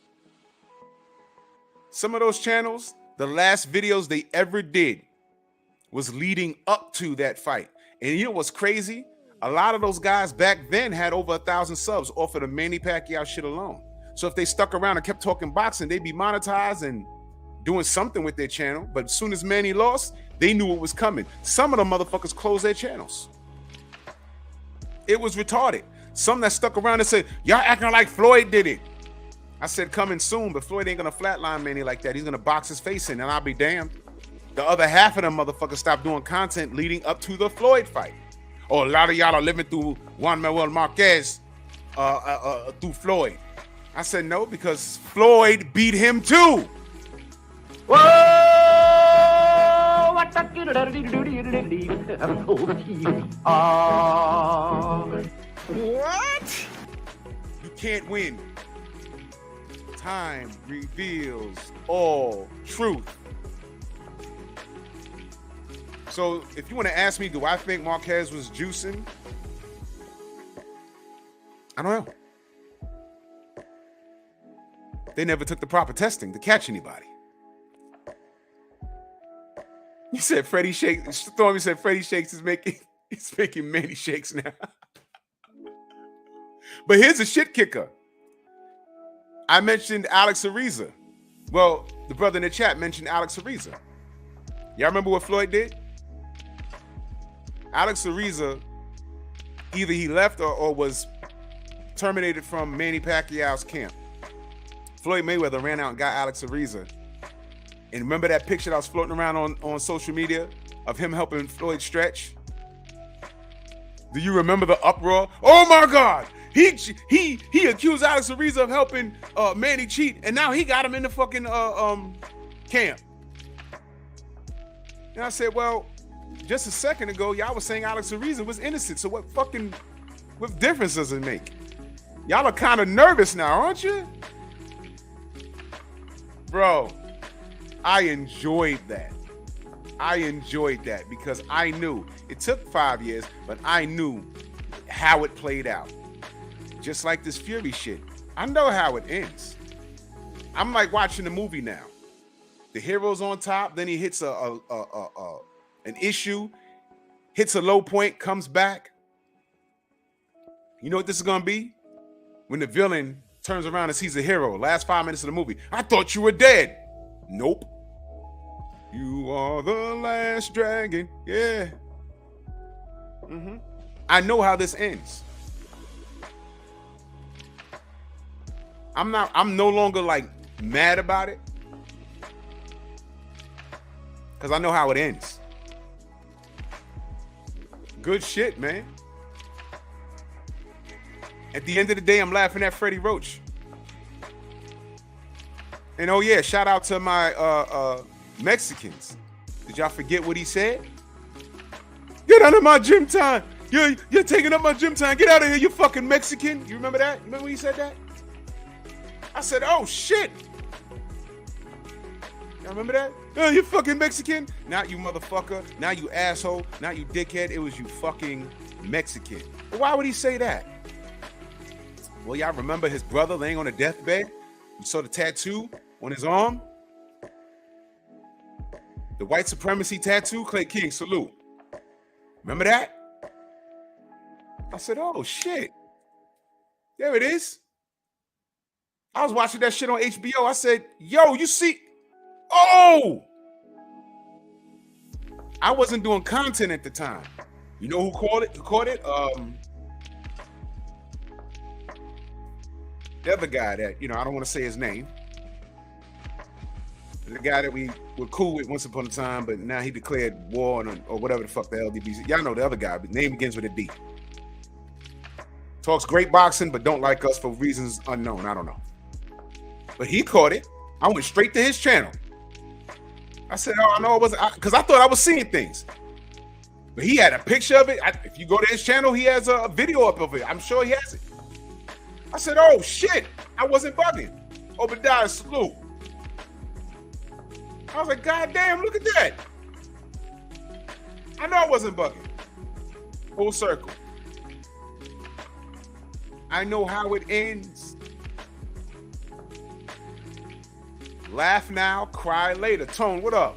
Some of those channels, the last videos they ever did was leading up to that fight. And you know what's crazy? A lot of those guys back then had over 1,000 subs off of the Manny Pacquiao shit alone. So if they stuck around and kept talking boxing, they'd be monetized and doing something with their channel. But as soon as Manny lost, they knew it was coming. Some of the motherfuckers closed their channels. It was retarded. Some that stuck around and said, y'all acting like Floyd did it. I said, coming soon, but Floyd ain't gonna flatline Manny like that. He's gonna box his face in, and I'll be damned. The other half of them motherfuckers stopped doing content leading up to the Floyd fight. Oh, a lot of y'all are living through Juan Manuel Marquez through Floyd. I said no, because Floyd beat him too. Whoa! What the What? You can't win. Time reveals all truth. So if you want to ask me, do I think Marquez was juicing? I don't know. They never took the proper testing to catch anybody. You said Freddie Shakes. Stormy said Freddie Shakes is making many shakes now. But here's a shit kicker. I mentioned Alex Ariza. Well, the brother in the chat mentioned Alex Ariza. Y'all remember what Floyd did? Alex Ariza, either he left or was terminated from Manny Pacquiao's camp. Floyd Mayweather ran out and got Alex Ariza. And remember that picture that was floating around on social media of him helping Floyd stretch? Do you remember the uproar? Oh my God! He accused Alex Ariza of helping Manny cheat, and now he got him in the fucking camp. And I said, well, just a second ago, y'all was saying Alex Ariza was innocent. So what difference does it make? Y'all are kind of nervous now, aren't you? Bro, I enjoyed that. I enjoyed that because I knew it took 5 years, but I knew how it played out. Just like this Fury shit. I know how it ends. I'm like watching the movie now. The hero's on top. Then he hits an issue, hits a low point, comes back. You know what this is gonna be? When the villain turns around and sees the hero. Last 5 minutes of the movie. I thought you were dead. Nope. You are the last dragon. Yeah. I know how this ends. I'm no longer like mad about it. Because I know how it ends. Good shit, man. At the end of the day, I'm laughing at Freddie Roach. And oh yeah, shout out to my Mexicans. Did y'all forget what he said? Get out of my gym time. You're taking up my gym time. Get out of here, you fucking Mexican. You remember that? Remember when he said that? I said, oh shit. Y'all remember that? Oh, you fucking Mexican. Not you motherfucker. Now you asshole. Now you dickhead. It was you fucking Mexican. But why would he say that? Well, y'all remember his brother laying on a deathbed? You saw the tattoo on his arm? The white supremacy tattoo? Clay King, salute. Remember that? I said, oh, shit. There it is. I was watching that shit on HBO. I said, yo, you see? Oh! I wasn't doing content at the time. You know who caught it? The other guy that, I don't want to say his name. The guy that we were cool with once upon a time, but now he declared war on, or whatever the fuck the LDBC. Y'all know the other guy, but name begins with a D. Talks great boxing, but don't like us for reasons unknown. I don't know. But he caught it. I went straight to his channel. I said, oh, I know it wasn't, because I thought I was seeing things. But he had a picture of it. If you go to his channel, he has a video up of it. I'm sure he has it. I said, oh, shit. I wasn't bugging. Obadiah, salute. I was like, God damn, look at that. I know I wasn't bugging. Full circle. I know how it ends. Laugh now, cry later. Tone, what up?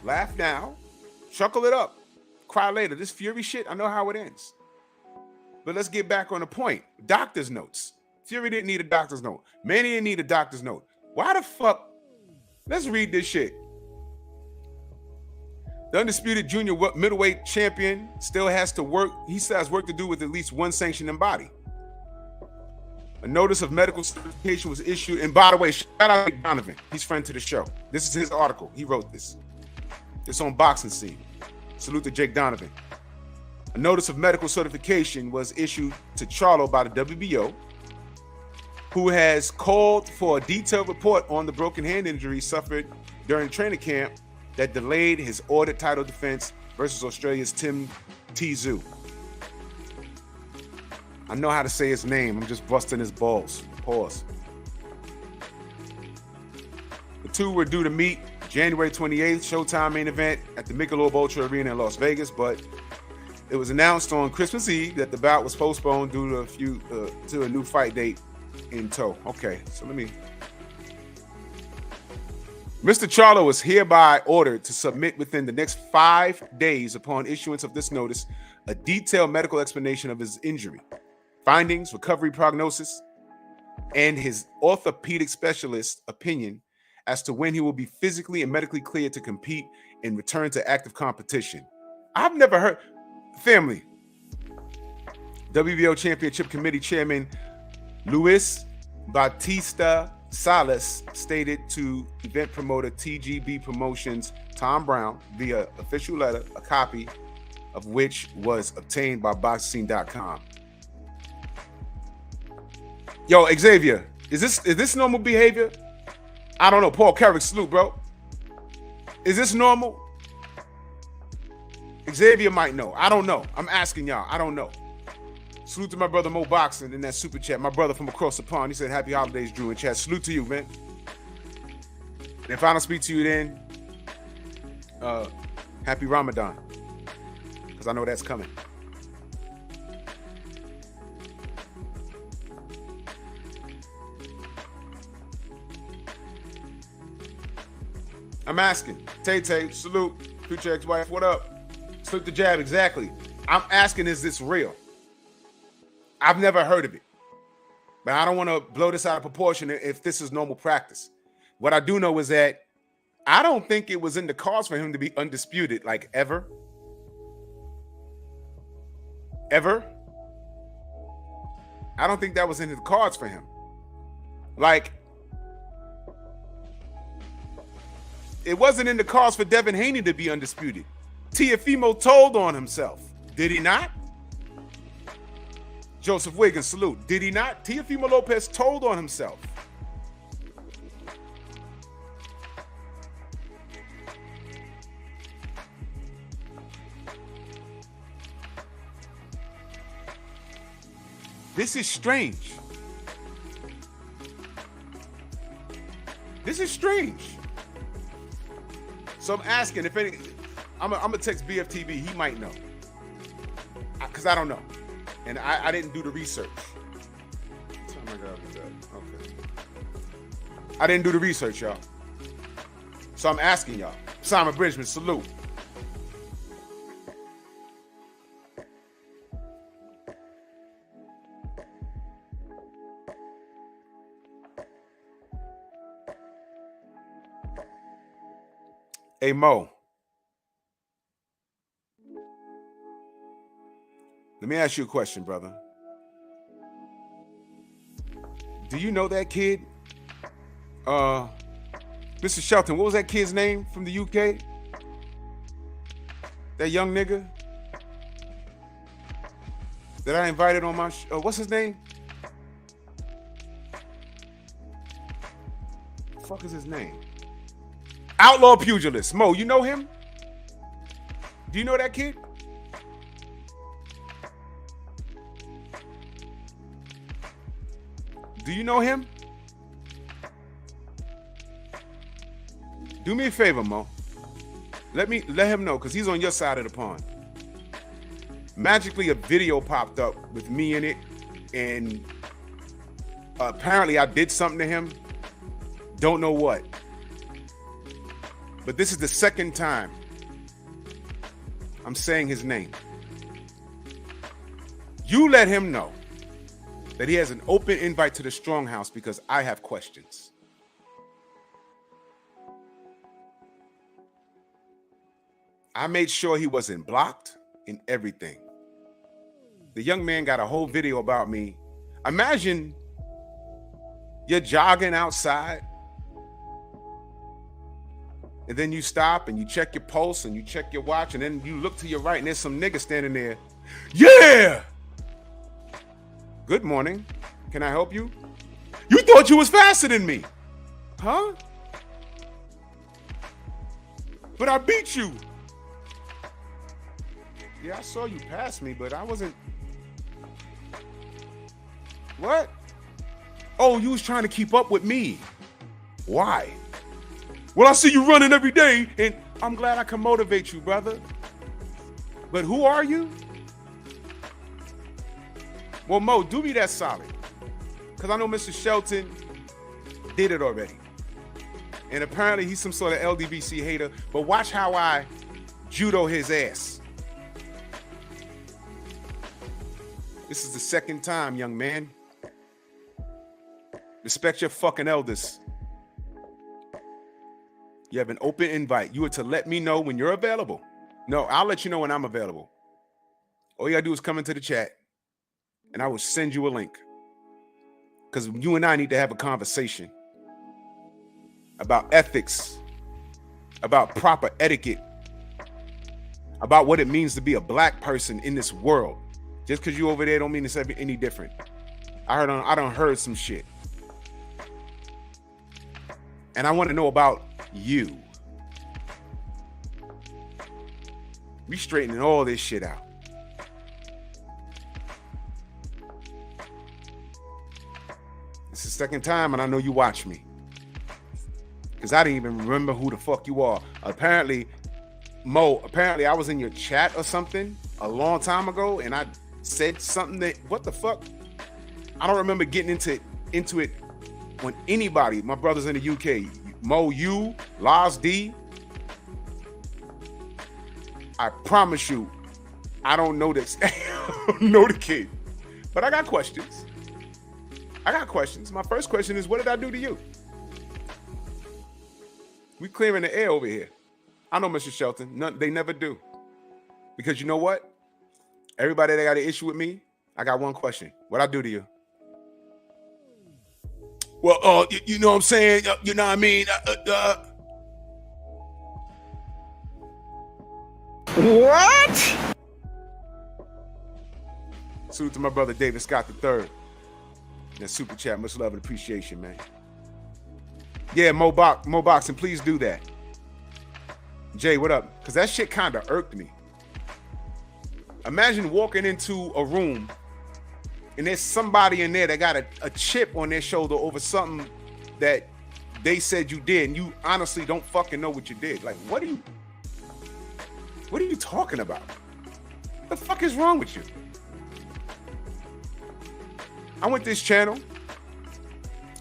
Laugh now, chuckle it up, cry later. This Fury shit, I know how it ends. But let's get back on the point. Doctor's notes. Fury didn't need a doctor's note. Manny didn't need a doctor's note. Why the fuck? Let's read this shit. The undisputed junior middleweight champion still has to work. He still has work to do with at least one sanctioning body. A notice of medical certification was issued. And by the way, shout out to Donovan. He's friend to the show. This is his article. He wrote this. It's on Boxing Scene. Salute to Jake Donovan. A notice of medical certification was issued to Charlo by the WBO, who has called for a detailed report on the broken hand injury suffered during training camp that delayed his ordered title defense versus Australia's Tim Tszyu. I know how to say his name. I'm just busting his balls. Pause. The two were due to meet January 28th, Showtime main event at the Michelob Ultra Arena in Las Vegas, but it was announced on Christmas Eve that the bout was postponed due to a new fight date in tow. Okay, so Mr. Charlo is hereby ordered to submit within the next 5 days upon issuance of this notice a detailed medical explanation of his injury, findings, recovery prognosis, and his orthopedic specialist's opinion as to when he will be physically and medically cleared to compete and return to active competition. I've never heard. Family. WBO Championship Committee Chairman Luis Bautista Salas stated to event promoter TGB Promotions Tom Brown via official letter, a copy of which was obtained by boxing.com. Yo, Xavier, is this normal behavior? I don't know. Paul Carrick, salute, bro. Is this normal? Xavier might know. I don't know. I'm asking y'all. I don't know. Salute to my brother Mo Boxing in that super chat. My brother from across the pond. He said, happy holidays, Drew, in chat. Salute to you, man. And if I don't speak to you then, happy Ramadan. Because I know that's coming. I'm asking. Tay, salute. Future ex-wife, what up? Salute the jab, exactly. I'm asking, is this real? I've never heard of it. But I don't want to blow this out of proportion if this is normal practice. What I do know is that I don't think it was in the cards for him to be undisputed, like ever. Ever. I don't think that was in the cards for him. Like, it wasn't in the cards for Devin Haney to be undisputed. Teofimo told on himself. Did he not? Joseph Wiggins, salute. Did he not? Teofimo Lopez told on himself. This is strange. This is strange. So I'm asking if any, I'm gonna text BFTV. He might know, because I don't know, and I didn't do the research. Oh my God, okay. I didn't do the research, y'all. So I'm asking y'all. Simon Bridgman, salute. Hey, Mo. Let me ask you a question, brother. Do you know that kid? Mr. Shelton, what was that kid's name from the UK? That young nigga that I invited on my what's his name? What the fuck is his name? Outlaw pugilist. Mo, you know him? Do you know that kid? Do you know him? Do me a favor, Mo. Let him know, because he's on your side of the pond. Magically, a video popped up with me in it, and apparently I did something to him. Don't know what. But this is the second time I'm saying his name. You let him know that he has an open invite to the Strong House because I have questions. I made sure he wasn't blocked and everything. The young man got a whole video about me. Imagine you're jogging outside, and then you stop and you check your pulse and you check your watch, and then you look to your right and there's some nigga standing there. Yeah! Good morning. Can I help you? You thought you was faster than me. Huh? But I beat you. Yeah, I saw you pass me, but I wasn't. What? Oh, you was trying to keep up with me. Why? Well, I see you running every day, and I'm glad I can motivate you, brother. But who are you? Well, Mo, do me that solid. Because I know Mr. Shelton did it already. And apparently he's some sort of LDBC hater. But watch how I judo his ass. This is the second time, young man. Respect your fucking elders. You have an open invite. You are to let me know when you're available. No, I'll let you know when I'm available. All you gotta do is come into the chat and I will send you a link. Because you and I need to have a conversation about ethics, about proper etiquette, about what it means to be a black person in this world. Just because you over there don't mean it's any different. I done heard some shit. And I want to know about you. We straightening all this shit out. It's the second time, and I know you watch me. Because I didn't even remember who the fuck you are. Apparently, Mo, I was in your chat or something a long time ago, and I said something that, what the fuck? I don't remember getting into it when anybody, my brothers in the UK, Mo, you, Laz D, I promise you, I don't know this. know the kid. But I got questions. My first question is, what did I do to you? We clearing the air over here. I know, Mr. Shelton. They never do. Because you know what? Everybody that got an issue with me, I got one question. What I do to you? Well, you know what I'm saying? You know what I mean? What? Salute to my brother David Scott III. That super chat, much love and appreciation, man. Yeah, Mo Boxing, please do that. Jay, what up? Because that shit kind of irked me. Imagine walking into a room and there's somebody in there that got a chip on their shoulder over something that they said you did, and you honestly don't fucking know what you did. Like, what are you talking about? What the fuck is wrong with you? I went this channel.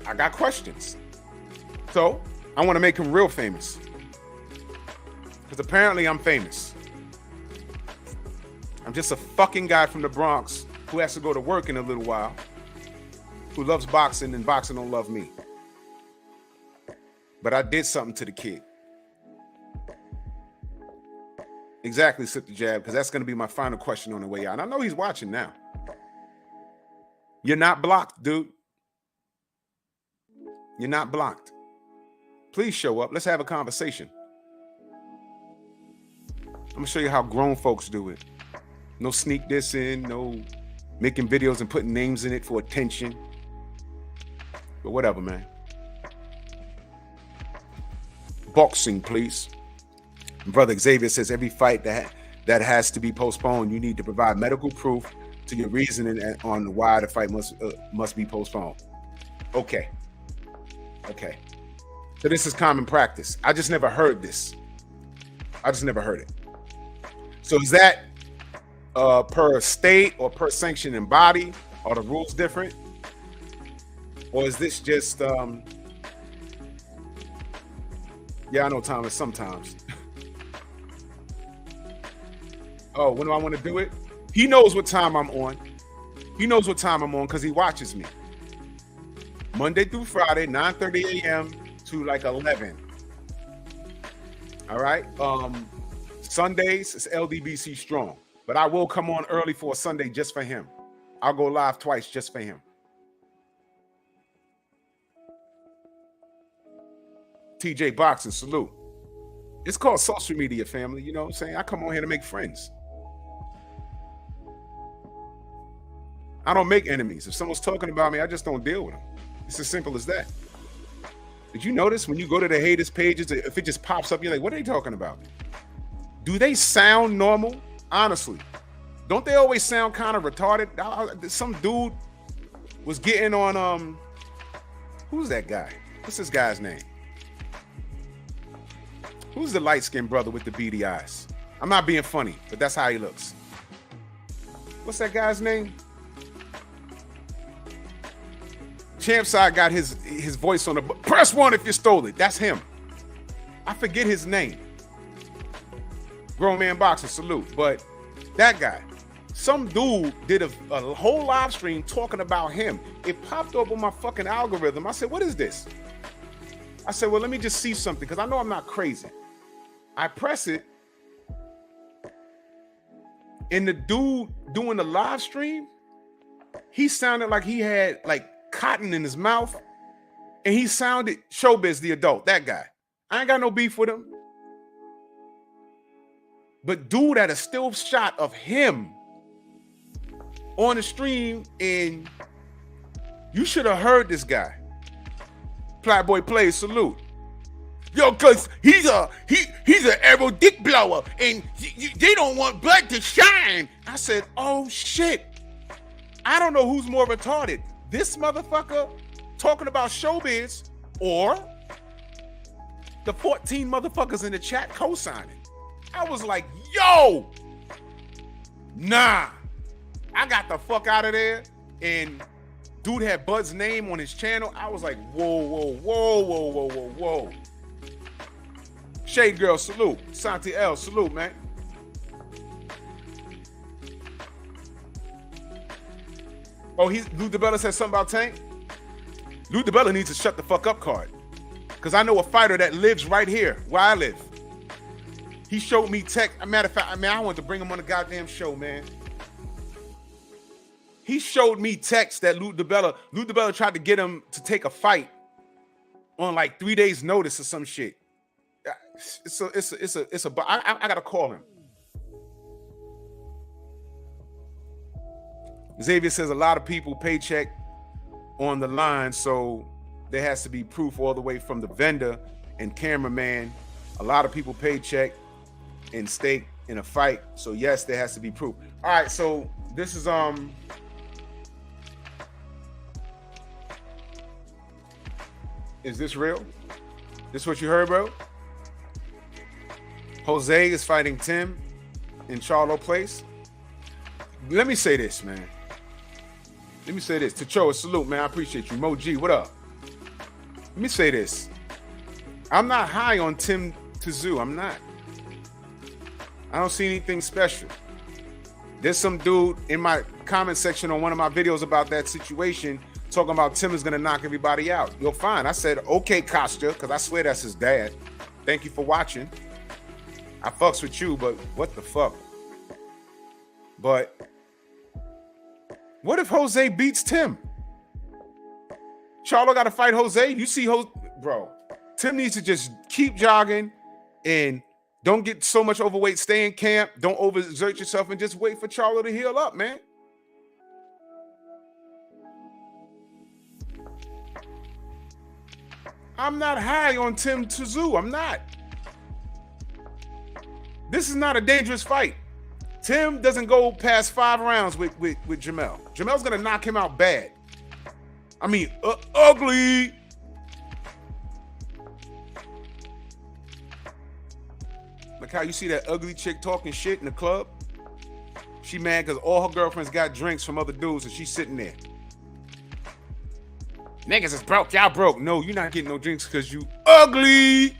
I got questions. So I want to make him real famous. Because apparently I'm famous. I'm just a fucking guy from the Bronx who has to go to work in a little while, who loves boxing, and boxing don't love me. But I did something to the kid. Exactly, Sip the Jab, because that's going to be my final question on the way out. And I know he's watching now. You're not blocked, dude. You're not blocked. Please show up. Let's have a conversation. I'm going to show you how grown folks do it. No sneak this in, no making videos and putting names in it for attention. But whatever, man. Boxing, please. Brother Xavier says every fight that has to be postponed, you need to provide medical proof to your reasoning on why the fight must be postponed. Okay. So this is common practice. I just never heard this. I just never heard it. So is that per state or per sanctioning body? Are the rules different? Or is this just yeah, I know, Thomas, sometimes. Oh, when do I want to do it? He knows what time I'm on. He knows what time I'm on because he watches me. Monday through Friday, 9:30 a.m. to like 11. All right. Sundays is LDBC Strong, but I will come on early for a Sunday just for him. I'll go live twice just for him. TJ Boxing, salute. It's called social media, family. You know what I'm saying? I come on here to make friends. I don't make enemies. If someone's talking about me, I just don't deal with them. It's as simple as that. Did you notice when you go to the haters pages, if it just pops up, you're like, what are they talking about? Do they sound normal? Honestly. Don't they always sound kind of retarded? Some dude was getting on, who's that guy? What's this guy's name? Who's the light-skinned brother with the beady eyes? I'm not being funny, but that's how he looks. What's that guy's name? Champside got his voice on the press one if you stole it. That's him. I forget his name. Grown man boxer, salute. But that guy, some dude did a whole live stream talking about him. It popped up on my fucking algorithm. I said, what is this? I said, well, let me just see something because I know I'm not crazy. I press it. And the dude doing the live stream, he sounded like he had like cotton in his mouth, and he sounded Showbiz the adult, that guy. I ain't got no beef with him. But dude had a still shot of him on the stream, and you should have heard this guy. Flatboy Plays, salute. Yo, cause he's an arrow dick blower, and they don't want black to shine. I said, oh shit. I don't know who's more retarded. This motherfucker talking about Showbiz or the 14 motherfuckers in the chat co-signing. I was like, yo, nah, I got the fuck out of there. And dude had Bud's name on his channel. I was like, whoa. Shade Girl, salute. Santi L, salute, man. Oh, Lou DiBella said something about Tank? Lou DiBella needs to shut the fuck up card. Because I know a fighter that lives right here where I live. He showed me text. Matter of fact, I wanted to bring him on the goddamn show, man. He showed me text that Lou DiBella tried to get him to take a fight on like 3 days notice or some shit. I gotta call him. Xavier says a lot of people paycheck on the line, so there has to be proof all the way from the vendor and cameraman. A lot of people paycheck and stake in a fight, so yes, there has to be proof. All right, so this is is this real? This what you heard, bro? Jose is fighting Tim in Charlo Place. Let me say this, man. Let me say this. Tachoa, salute, man. I appreciate you. Mo G, what up? Let me say this. I'm not high on Tim Tszyu. I'm not. I don't see anything special. There's some dude in my comment section on one of my videos about that situation talking about Tim is going to knock everybody out. You'll find. I said, okay, Costa, because I swear that's his dad. Thank you for watching. I fucks with you, but what the fuck? But what if Jose beats Tim? Charlo got to fight Jose. You see, bro, Tim needs to just keep jogging and don't get so much overweight. Stay in camp. Don't overexert yourself and just wait for Charlo to heal up, man. I'm not high on Tim Tszyu. I'm not. This is not a dangerous fight. Tim doesn't go past 5 rounds with Jamel. Jamel's gonna knock him out bad. I mean, ugly. Like how you see that ugly chick talking shit in the club? She mad because all her girlfriends got drinks from other dudes and she's sitting there. Niggas is broke, y'all broke. No, you're not getting no drinks because you ugly.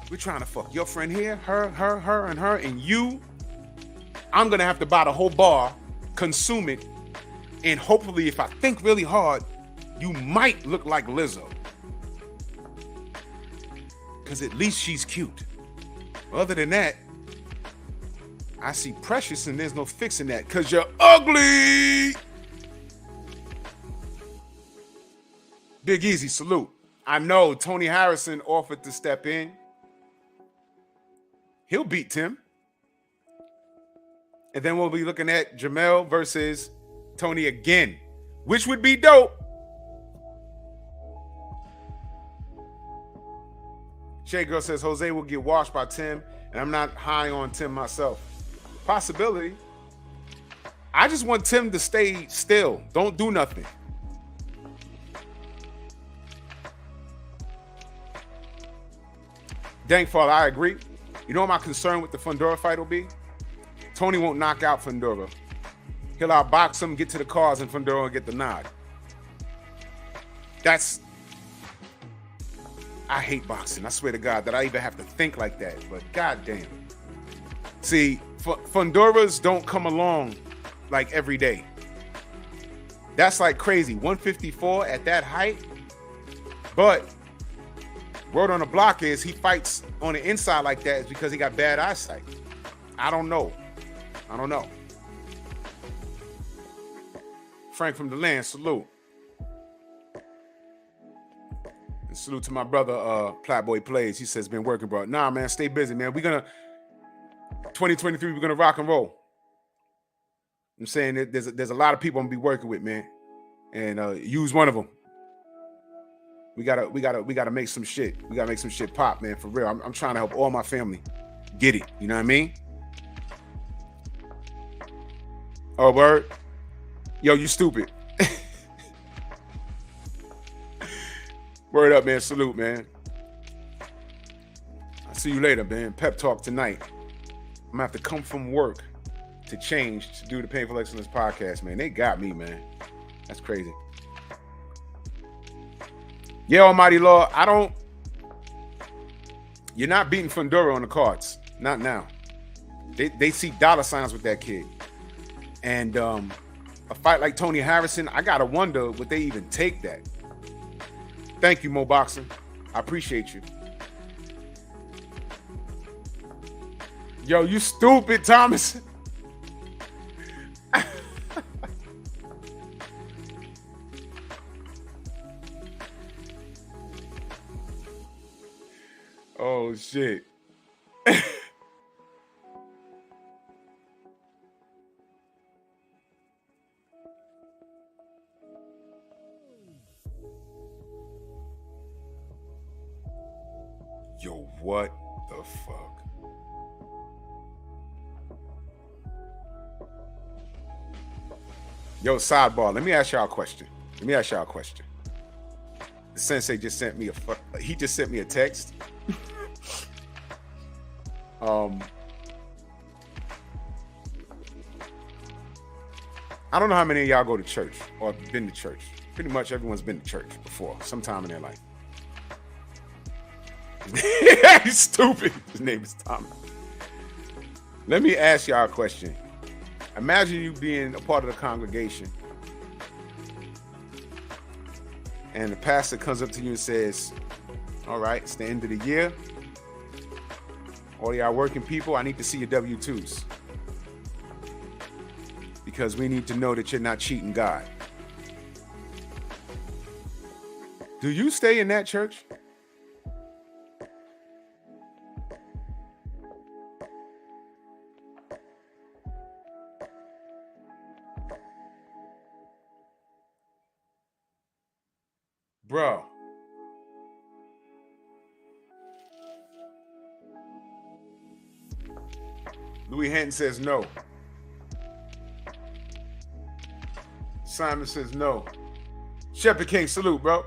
We're trying to fuck your friend here, her, and you. I'm gonna have to buy the whole bar, consume it, and hopefully if I think really hard, you might look like Lizzo. Because at least she's cute. Other than that, I see Precious and there's no fixing that because you're ugly. Big Easy, salute. I know Tony Harrison offered to step in. He'll beat Tim. And then we'll be looking at Jamel versus Tony again, which would be dope. Shay Girl says Jose will get washed by Tim, and I'm not high on Tim myself. Possibility. I just want Tim to stay still. Don't do nothing. Dang, Father, I agree. You know what my concern with the Fundora fight will be? Tony won't knock out Fundora. He'll outbox him, get to the cars, and Fundora will get the nod. I hate boxing. I swear to God that I even have to think like that. But goddamn. See, Fundoras don't come along like every day. That's like crazy. 154 at that height. But word on the block is he fights on the inside like that is because he got bad eyesight. I don't know. Frank from the land, salute. And salute to my brother, Platboy Plays. He says, been working, bro. Nah, man, stay busy, man. 2023, we're gonna rock and roll. I'm saying that there's a lot of people I'm gonna be working with, man. And use one of them. We gotta make some shit. We gotta make some shit pop, man, for real. I'm trying to help all my family get it. You know what I mean? Oh, word? Yo, you stupid. Word up, man. Salute, man. I'll see you later, man. Pep talk tonight. I'm gonna have to come from work to change to do the Painful Excellence podcast, man. They got me, man. That's crazy. Yeah, Almighty Lord, you're not beating Fundora on the cards. Not now. They see dollar signs with that kid. And a fight like Tony Harrison, I gotta wonder would they even take that. Thank you, Mo Boxer. I appreciate you. Yo, you stupid, Thomas. Oh shit. Yo, what the fuck? Yo, sidebar, let me ask y'all a question. The sensei just sent me a text. I don't know how many of y'all go to church or been to church. Pretty much everyone's been to church before, sometime in their life. He's stupid. His name is Thomas. Let me ask y'all a question. Imagine you being a part of the congregation and the pastor comes up to you and says, all right, it's the end of the year. All y'all working people, I need to see your W-2s because we need to know that you're not cheating God. Do you stay in that church? Bro. Louis Hinton says no. Simon says no. Shepherd King, salute, bro.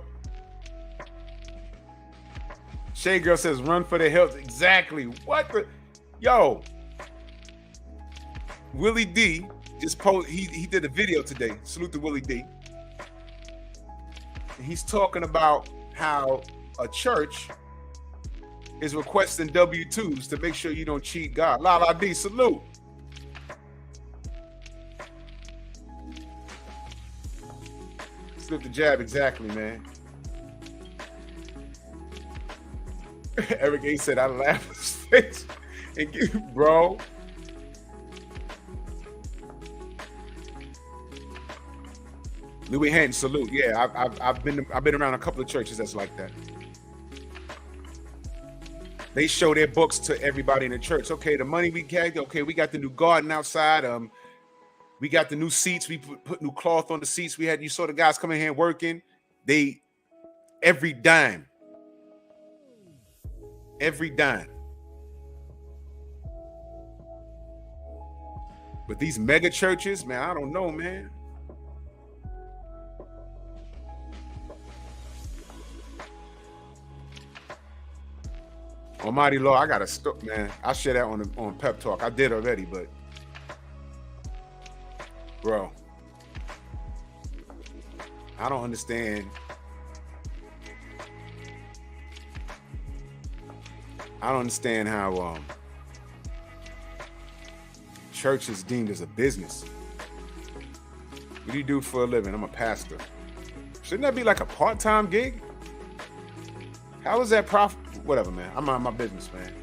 Shay Girl says run for the hills. Exactly. What the? Yo. Willie D just posted, he did a video today. Salute to Willie D. He's talking about how a church is requesting W-2s to make sure you don't cheat God. La La D, salute. Slip the jab, exactly, man. Eric A said, I laugh in his face. And give, bro. Louis Hinton, salute. Yeah, I've been around a couple of churches that's like that. They show their books to everybody in the church. Okay, the money we get. Okay, we got the new garden outside. We got the new seats. We put new cloth on the seats. You saw the guys coming here working. Every dime. But these mega churches, man, I don't know, man. Almighty Lord, I gotta stop, man. I share that on Pep Talk. I did already, but bro, I don't understand. I don't understand how church is deemed as a business. What do you do for a living? I'm a pastor. Shouldn't that be like a part-time gig? How is that profit? Whatever, man. I'm on my business, man.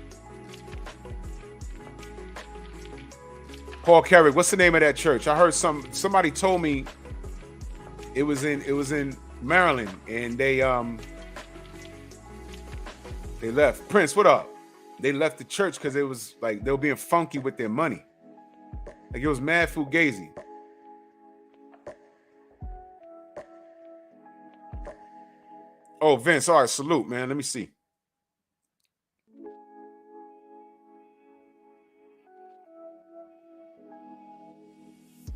Paul Carrick, what's the name of that church? I heard somebody told me it was in Maryland, and they left. Prince, what up? They left the church because it was like they were being funky with their money. Like it was mad fugazi. Oh, Vince, all right, salute, man. Let me see.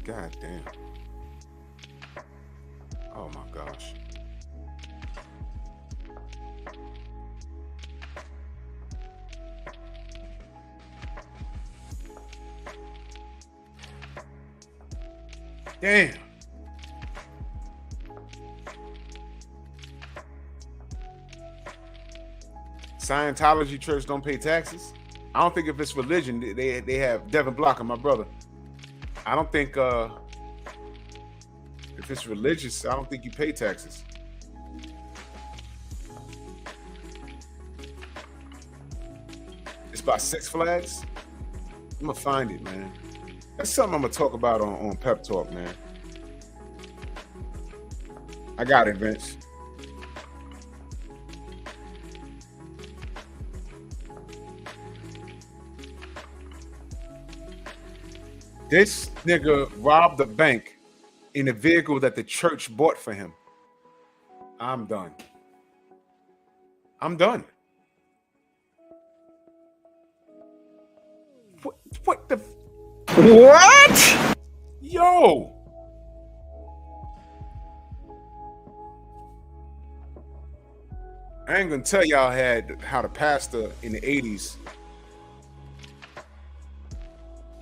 God damn. Oh my gosh. Damn. Scientology church don't pay taxes. I don't think if it's religion, they have Devin Blocker, my brother. I don't think If it's religious, I don't think you pay taxes. It's by Six Flags. I'm gonna find it, man. That's something I'm gonna talk about on Pep Talk, man. I got it, Vince. This nigga robbed the bank in a vehicle that the church bought for him. I'm done. I'm done. What the? What? Yo. I ain't gonna tell y'all how the pastor in the 80s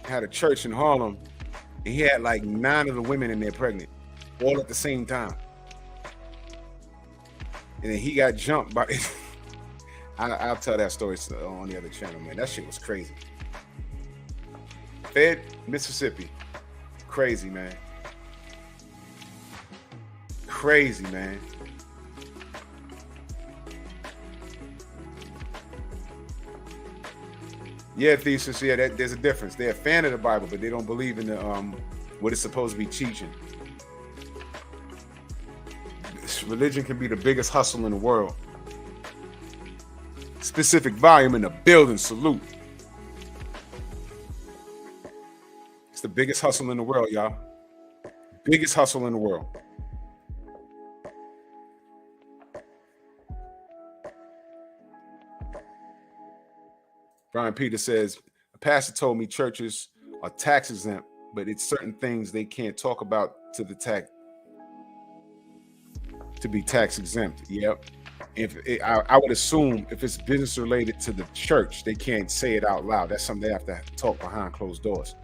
had a church in Harlem, and he had like 9 of the women in there pregnant, all at the same time. And then he got jumped by. I'll tell that story on the other channel, man. That shit was crazy. Fed, Mississippi. Crazy, man. Crazy, man. Yeah, thesis. Yeah, there's a difference. They're a fan of the Bible, but they don't believe in the what it's supposed to be teaching. Religion can be the biggest hustle in the world. Specific volume in the building. Salute. It's the biggest hustle in the world, y'all. Biggest hustle in the world. Brian Peter says, a pastor told me churches are tax exempt, but it's certain things they can't talk about to be tax exempt. Yep. I would assume if it's business related to the church, they can't say it out loud. That's something they have to talk behind closed doors.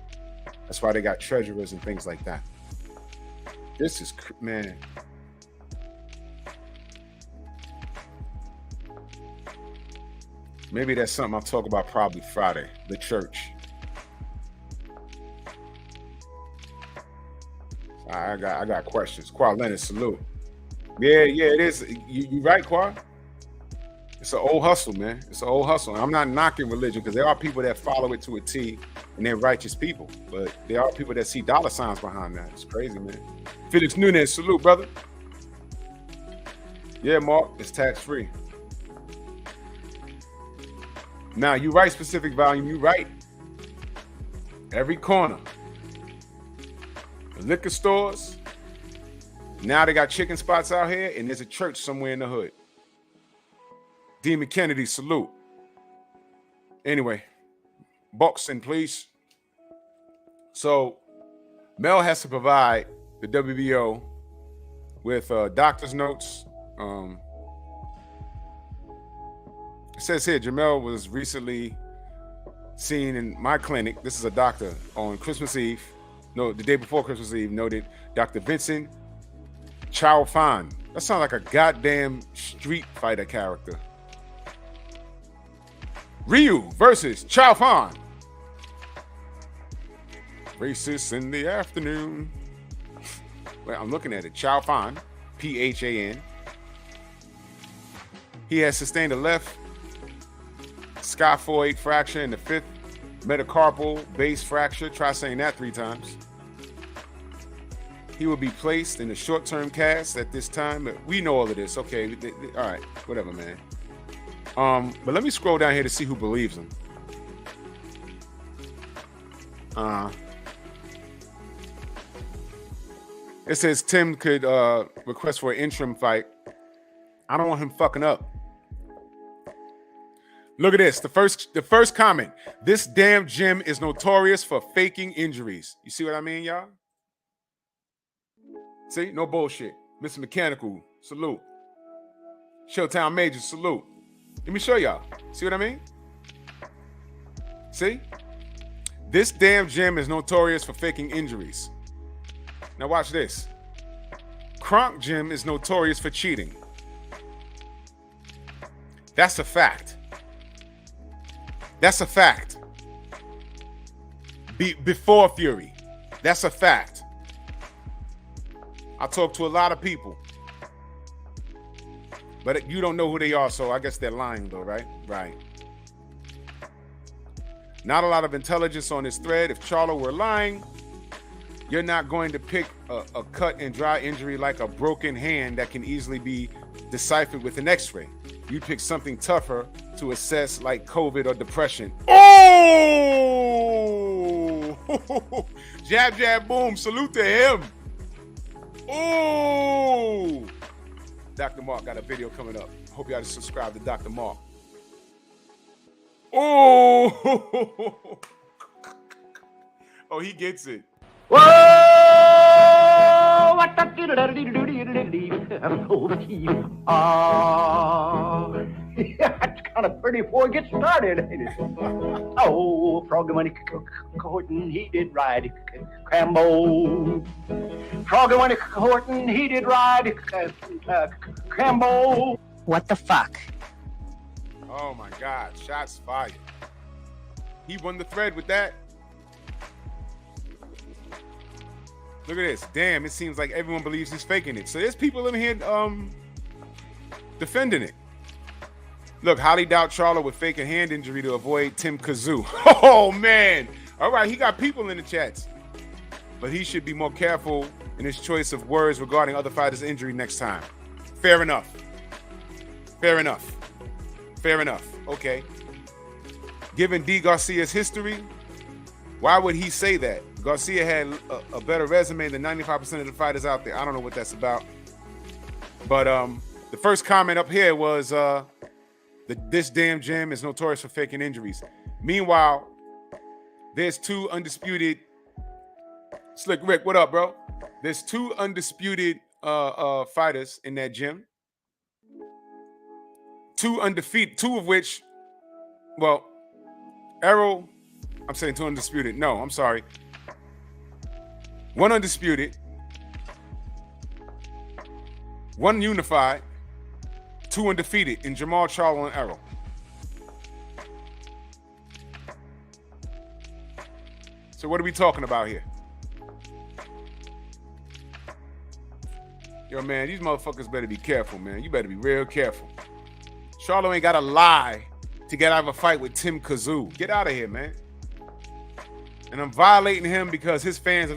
That's why they got treasurers and things like that. This is, man. Maybe that's something I'll talk about probably Friday, the church. I got questions. Qua Leonard, salute. Yeah, it is. You right, Qua? It's an old hustle, man. It's an old hustle. And I'm not knocking religion because there are people that follow it to a T and they're righteous people. But there are people that see dollar signs behind that. It's crazy, man. Felix Nunez, salute, brother. Yeah, Mark, it's tax-free. Now, you write specific volume, you write every corner. The liquor stores. Now they got chicken spots out here, and there's a church somewhere in the hood. Demon Kennedy, salute. Anyway, boxing, please. So, Mel has to provide the WBO with doctor's notes. It says here, Jamel was recently seen in my clinic. This is a doctor on Christmas Eve. No, the day before Christmas Eve, noted Dr. Vincent Chow Fan. That sounds like a goddamn Street Fighter character. Ryu versus Chow Fan. Racist in the afternoon. Well, I'm looking at it. Chow Fan, P-H-A-N. He has sustained a left scaphoid fracture in the 5th metacarpal base fracture. Try saying that 3 times. He will be placed in a short-term cast at this time. We know all of this. Okay, all right, whatever, man. But let me scroll down here to see who believes him. It says Tim could request for an interim fight. I don't want him fucking up. Look at this. The first comment. This damn gym is notorious for faking injuries. You see what I mean, y'all? See? No bullshit. Mr. Mechanical, salute. Showtown Major, salute. Let me show y'all. See what I mean? See? This damn gym is notorious for faking injuries. Now watch this. Kronk Gym is notorious for cheating. That's a fact. That's a fact. Before Fury. That's a fact. I talk to a lot of people, but you don't know who they are, so I guess they're lying though, right? Right. Not a lot of intelligence on this thread. If Charlo were lying, you're not going to pick a cut and dry injury like a broken hand that can easily be deciphered with an x-ray. You pick something tougher to assess like COVID or depression. Oh! Jab, jab, boom. Salute to him. Oh! Dr. Mark got a video coming up. Hope y'all just subscribe to Dr. Mark. Oh! Oh, he gets it. Whoa! What the it's kind of pretty before it gets started, ain't it? Oh, frog money courting, he did ride Crambo. Frog money courting, he did ride Crambo. What the fuck? Oh my God, shots fired. He won the thread with that. Look at this. Damn, it seems like everyone believes he's faking it. So there's people in here defending it. Look, highly doubt Charlo would fake a hand injury to avoid Tim Kazoo. Oh, man. All right, he got people in the chats. But he should be more careful in his choice of words regarding other fighters' injury next time. Fair enough. Fair enough. Fair enough. Okay. Given D. Garcia's history, why would he say that? Garcia had a better resume than 95% of the fighters out there. I don't know what that's about. But the first comment up here was this damn gym is notorious for faking injuries. Meanwhile, there's two undisputed. Slick Rick, what up, bro? There's two undisputed fighters in that gym. Two undefeated, two of which, well, Errol, I'm saying two undisputed. No, I'm sorry. One undisputed, one unified, two undefeated in Jamal, Charlo, and Errol. So what are we talking about here? Yo, man, these motherfuckers better be careful, man. You better be real careful. Charlo ain't got to lie to get out of a fight with Tim Kazoo. Get out of here, man. And I'm violating him because his fans,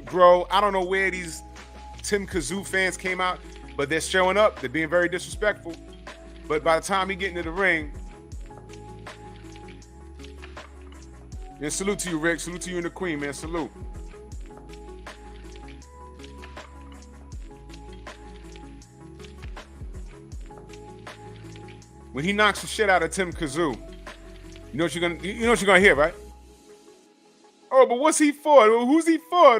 bro, I don't know where these Tim Kazoo fans came out, but they're showing up. They're being very disrespectful. But by the time he get into the ring, and salute to you, Rick. Salute to you and the Queen, man. Salute. When he knocks the shit out of Tim Kazoo, you know what you're gonna hear, right? Oh, but what's he for? Who's he for?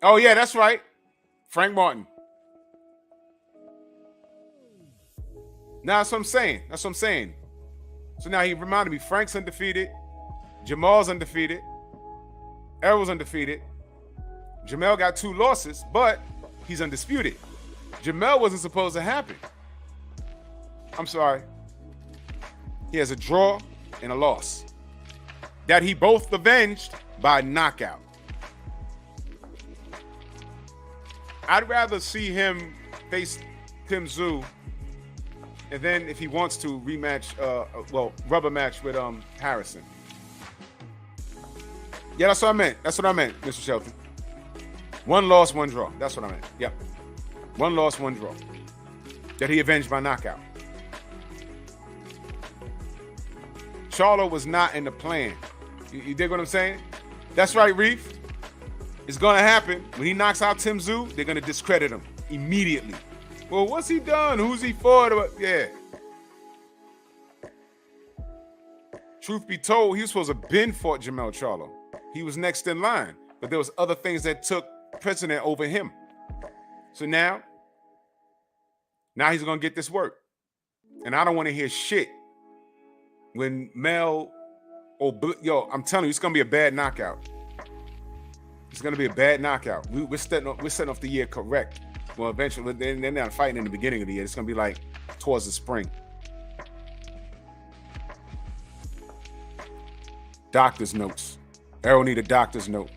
Oh, yeah, that's right. Frank Martin. Now, that's what I'm saying. That's what I'm saying. So now he reminded me, Frank's undefeated. Jamal's undefeated. Errol's undefeated. Jamel got 2 losses, but he's undisputed. Jamel wasn't supposed to happen. I'm sorry. He has a draw and a loss that he both avenged by knockout. I'd rather see him face Tim Tszyu and then, if he wants to, rematch, rubber match with Harrison. Yeah, that's what I meant. That's what I meant, Mr. Shelton. 1 loss, 1 draw. That's what I meant. Yep. 1 loss, 1 draw. That he avenged by knockout. Charlo was not in the plan. You dig what I'm saying? That's right, Reef. It's going to happen. When he knocks out Tim Tszyu, they're going to discredit him immediately. Well, what's he done? Who's he for? Yeah. Truth be told, he was supposed to have been fought Jamel Charlo. He was next in line, but there was other things that took precedent over him. So now he's going to get this work. And I don't want to hear shit when Mel, I'm telling you, it's going to be a bad knockout. It's going to be a bad knockout. We're setting off the year correct. Well, eventually, they're not fighting in the beginning of the year. It's going to be like towards the spring. Doctor's notes. Errol need a doctor's note.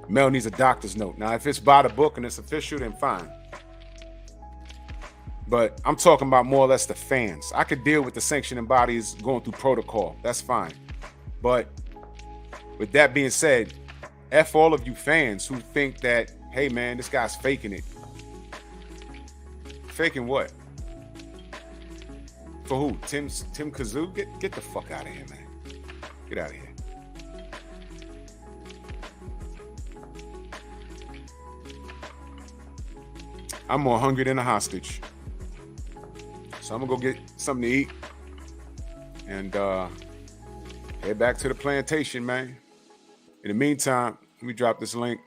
Mel needs a doctor's note. Now, if it's by the book and it's official, then fine. But I'm talking about more or less the fans. I could deal with the sanctioning bodies going through protocol. That's fine. But with that being said, F all of you fans who think that, hey, man, this guy's faking it. Faking what? For who? Tim Kazoo? Get the fuck out of here, man. Get out of here. I'm more hungry than a hostage. So I'm gonna go get something to eat and head back to the plantation, man. In the meantime, let me drop this link.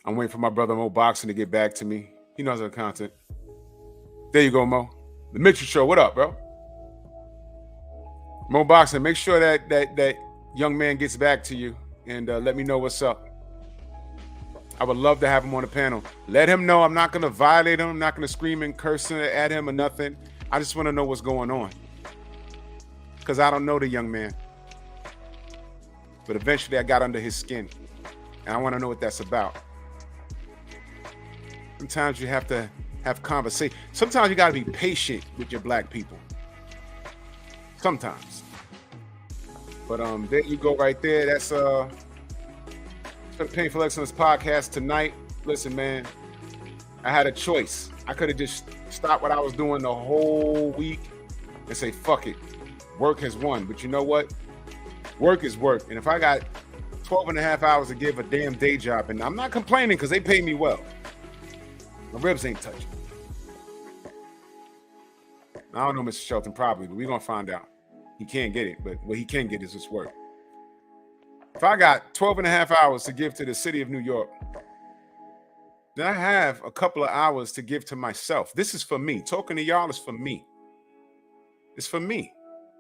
I'm waiting for my brother Mo Boxing to get back to me. He knows our content. There you go, Mo. The Mitchell Show. What up, bro? Mo Boxing, make sure that young man gets back to you and let me know what's up. I would love to have him on the panel. Let him know I'm not going to violate him. I'm not going to scream and curse at him or nothing. I just want to know what's going on. Because I don't know the young man. But eventually I got under his skin. And I want to know what that's about. Sometimes you have to have conversation. Sometimes you got to be patient with your black people. Sometimes. But there you go right there. That's the Painful Excellence podcast tonight. Listen, man, I had a choice. I could have just stopped what I was doing the whole week and say, fuck it. Work has won. But you know what? Work is work. And if I got 12 and a half hours to give a damn day job, and I'm not complaining because they pay me well. My ribs ain't touching. I don't know Mr. Shelton probably, but we're going to find out. He can't get it, but what he can get is his work. If I got 12 and a half hours to give to the city of New York, then I have a couple of hours to give to myself. This is for me. Talking to y'all is for me. It's for me.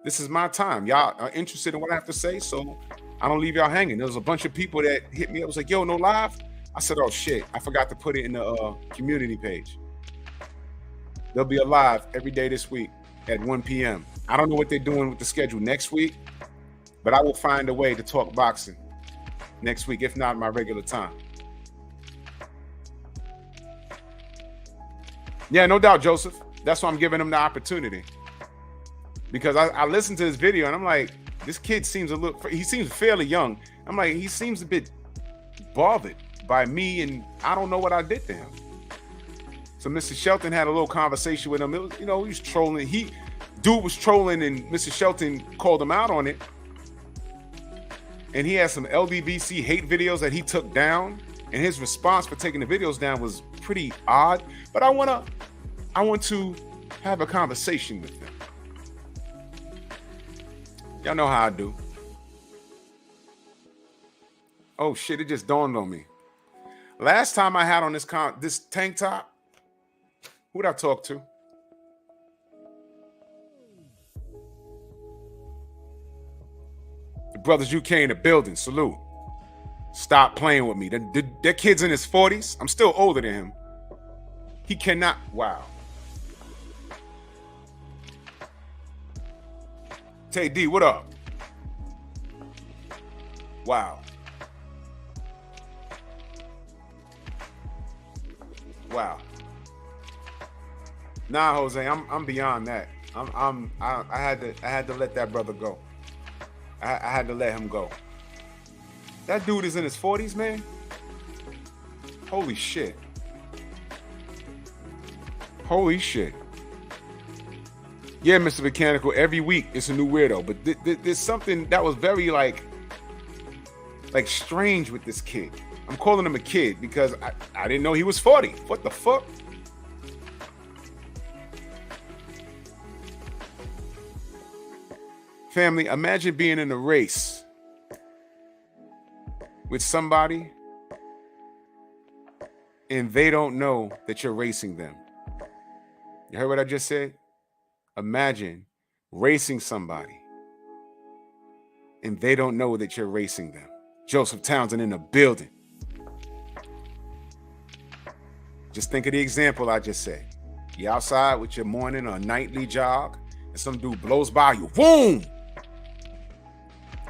This is my time. Y'all are interested in what I have to say, so I don't leave y'all hanging. There was a bunch of people that hit me up. Was like, yo, no live? I said, oh, shit. I forgot to put it in the community page. There'll be a live every day this week at 1 p.m. I don't know what they're doing with the schedule next week, but I will find a way to talk boxing next week, if not my regular time. Yeah, no doubt, Joseph. That's why I'm giving him the opportunity. Because I listened to this video and I'm like, this kid seems he seems fairly young. I'm like, he seems a bit bothered by me and I don't know what I did to him. So Mr. Shelton had a little conversation with him. It was, he was trolling. Dude was trolling and Mr. Shelton called him out on it. And he had some LDVC hate videos that he took down. And his response for taking the videos down was pretty odd. But I want to have a conversation with him. Y'all know how I do. Oh shit, it just dawned on me. Last time I had on this tank top, who'd I talk to? The brothers UK in the building, salute. Stop playing with me. That kid's in his 40s. I'm still older than him. He cannot, wow. Tay D, what up? Wow. Wow. Nah, Jose, I'm beyond that. I had to let that brother go. I had to let him go. That dude is in his 40s, man. Holy shit. Holy shit. Yeah, Mr. Mechanical, every week it's a new weirdo, but there's something that was very like strange with this kid. I'm calling him a kid because I didn't know he was 40. What the fuck? Family, imagine being in a race with somebody and they don't know that you're racing them. You heard what I just said? Imagine racing somebody and they don't know that you're racing them. Joseph Townsend in the building. Just think of the example I just said. You're outside with your morning or nightly jog and some dude blows by you. Boom!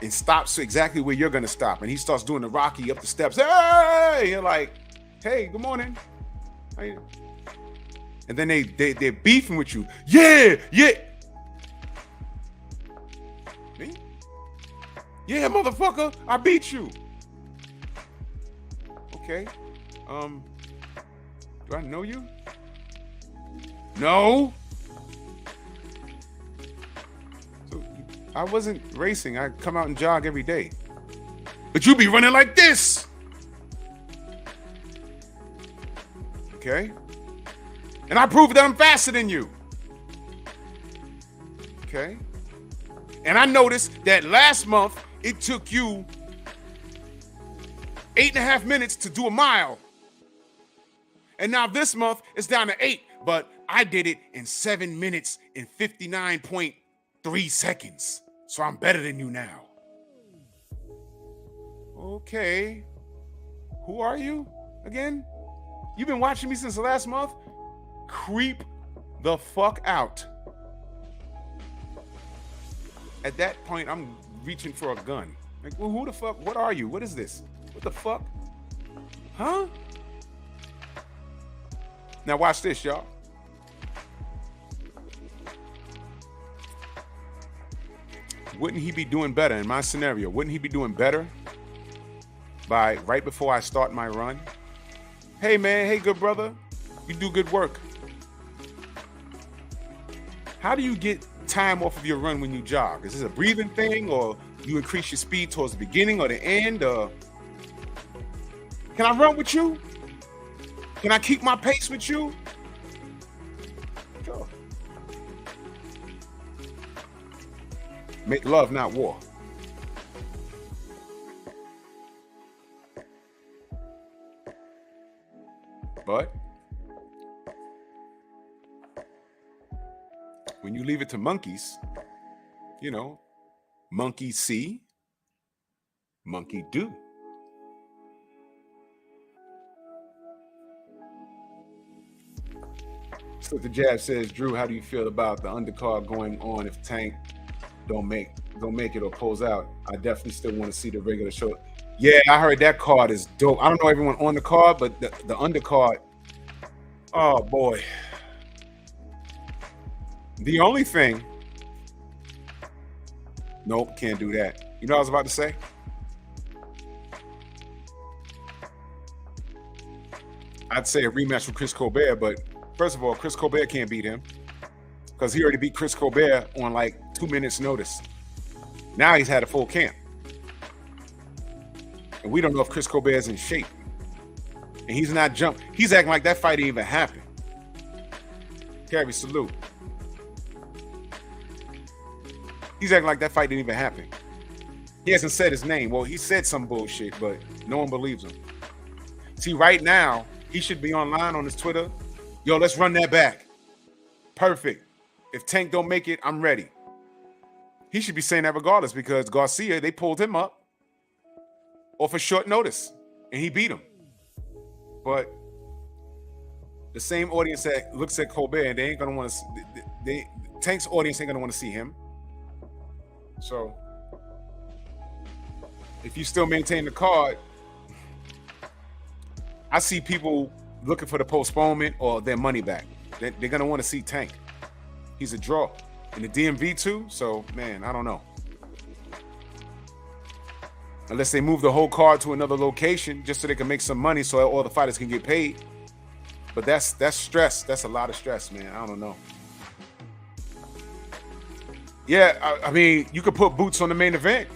and stops exactly where you're gonna stop. And he starts doing the Rocky up the steps. Hey, and you're like, hey, good morning. How you doing? And then they're beefing with you. Yeah. Me? Yeah, motherfucker, I beat you. Okay. Do I know you? No. So I wasn't racing. I come out and jog every day. But you be running like this. Okay. And I proved that I'm faster than you. Okay. And I noticed that last month it took you 8.5 minutes to do a mile. And now this month it's down to 8, but I did it in 7 minutes and 59.3 seconds. So I'm better than you now. Okay. Who are you again? You've been watching me since the last month? Creep the fuck out. At that point, I'm reaching for a gun. Like, well, who the fuck? What are you? What is this? What the fuck? Huh? Now watch this, y'all. Wouldn't he be doing better in my scenario? Wouldn't he be doing better by right before I start my run? Hey, man. Hey, good brother. You do good work. How do you get time off of your run when you jog? Is this a breathing thing, or you increase your speed towards the beginning or the end? Can I run with you? Can I keep my pace with you? Sure. Make love, not war. But when you leave it to monkeys, you know, monkey see, monkey do. So the Jab says, Drew, how do you feel about the undercard going on if Tank don't make it or pulls out? I definitely still want to see the regular show. Yeah, I heard that card is dope. I don't know everyone on the card, but the undercard, oh boy. The only thing, nope, can't do that. You know what I was about to say? I'd say a rematch with Chris Colbert, but first of all, Chris Colbert can't beat him because he already beat Chris Colbert on like 2 minutes notice. Now he's had a full camp. And we don't know if Chris Colbert is in shape. And he's not jumped. He's acting like that fight didn't even happen. Carrie, salute. He's acting like that fight didn't even happen. He hasn't said his name. Well, he said some bullshit, but no one believes him. See, right now, he should be online on his Twitter. Yo, let's run that back. Perfect. If Tank don't make it, I'm ready. He should be saying that regardless because Garcia, they pulled him up off a short notice, and he beat him. But the same audience that looks at Colbert, and they ain't gonna want to. Tank's audience ain't gonna want to see him. So, if you still maintain the card, I see people looking for the postponement or their money back. They're gonna want to see Tank. He's a draw in the DMV too. So, man, I don't know. Unless they move the whole card to another location just so they can make some money so all the fighters can get paid. But that's stress. That's a lot of stress, man. I don't know. Yeah, I mean, you could put Boots on the main event.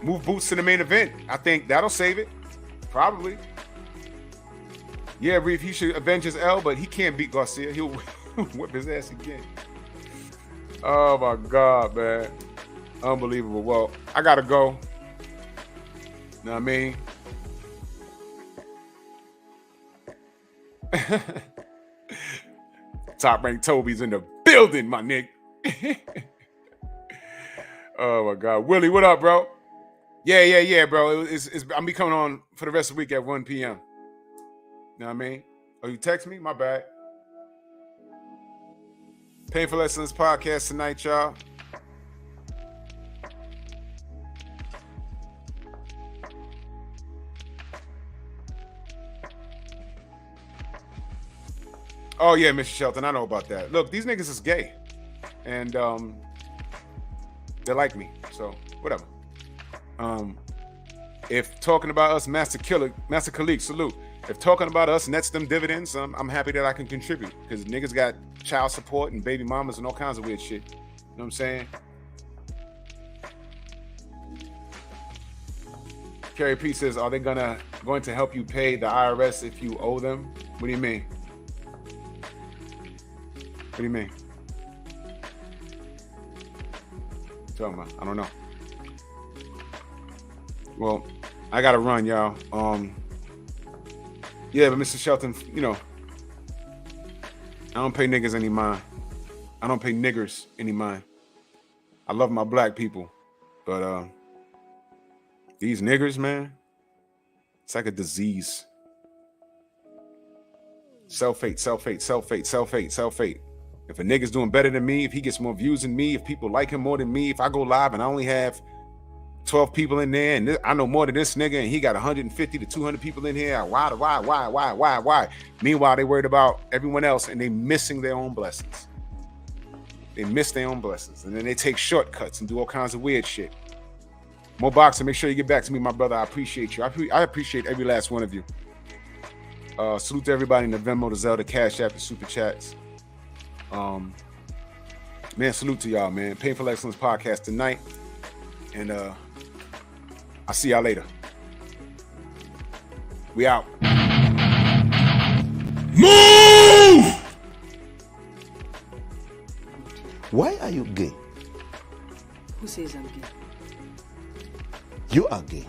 Move Boots to the main event. I think that'll save it. Probably. Yeah, Reef, he should avenge his L, but he can't beat Garcia. He'll whip his ass again. Oh, my God, man. Unbelievable. Well, I got to go. Know what I mean? Top Rank Toby's in the building, my nigga. Oh, my God. Willie, what up, bro? Yeah, bro. I'm be coming on for the rest of the week at 1 p.m. Know what I mean? Oh, you text me? My bad. Painful Lessons podcast tonight, y'all. Oh yeah, Mr. Shelton, I know about that. Look, these niggas is gay, and they like me, so whatever. If talking about us, Master Khalik, salute. If talking about us nets them dividends, I'm happy that I can contribute because niggas got child support and baby mamas and all kinds of weird shit. You know what I'm saying? Carrie P says, are they going to help you pay the IRS if you owe them? What do you mean? What do you mean? Tell me, I don't know. Well, I gotta run, y'all. Yeah, but Mr. Shelton, you know, I don't pay niggas any mind. I don't pay niggers any mind. I love my black people, but these niggers, man, it's like a disease. Self-hate, self-hate, self-hate, self-hate, self-hate. If a nigga's doing better than me, if he gets more views than me, if people like him more than me, if I go live and I only have 12 people in there and I know more than this nigga and he got 150 to 200 people in here, why? Meanwhile, they worried about everyone else and they missing their own blessings. They miss their own blessings and then they take shortcuts and do all kinds of weird shit. Mo Boxer, make sure you get back to me, my brother. I appreciate you. I appreciate every last one of you. Salute to everybody in the Venmo, the Zelda, Cash App, the Super Chats. Man, salute to y'all, man. Painful Excellence podcast tonight. And I'll see y'all later. We out. Move! Why are you gay? Who says I'm gay? You are gay.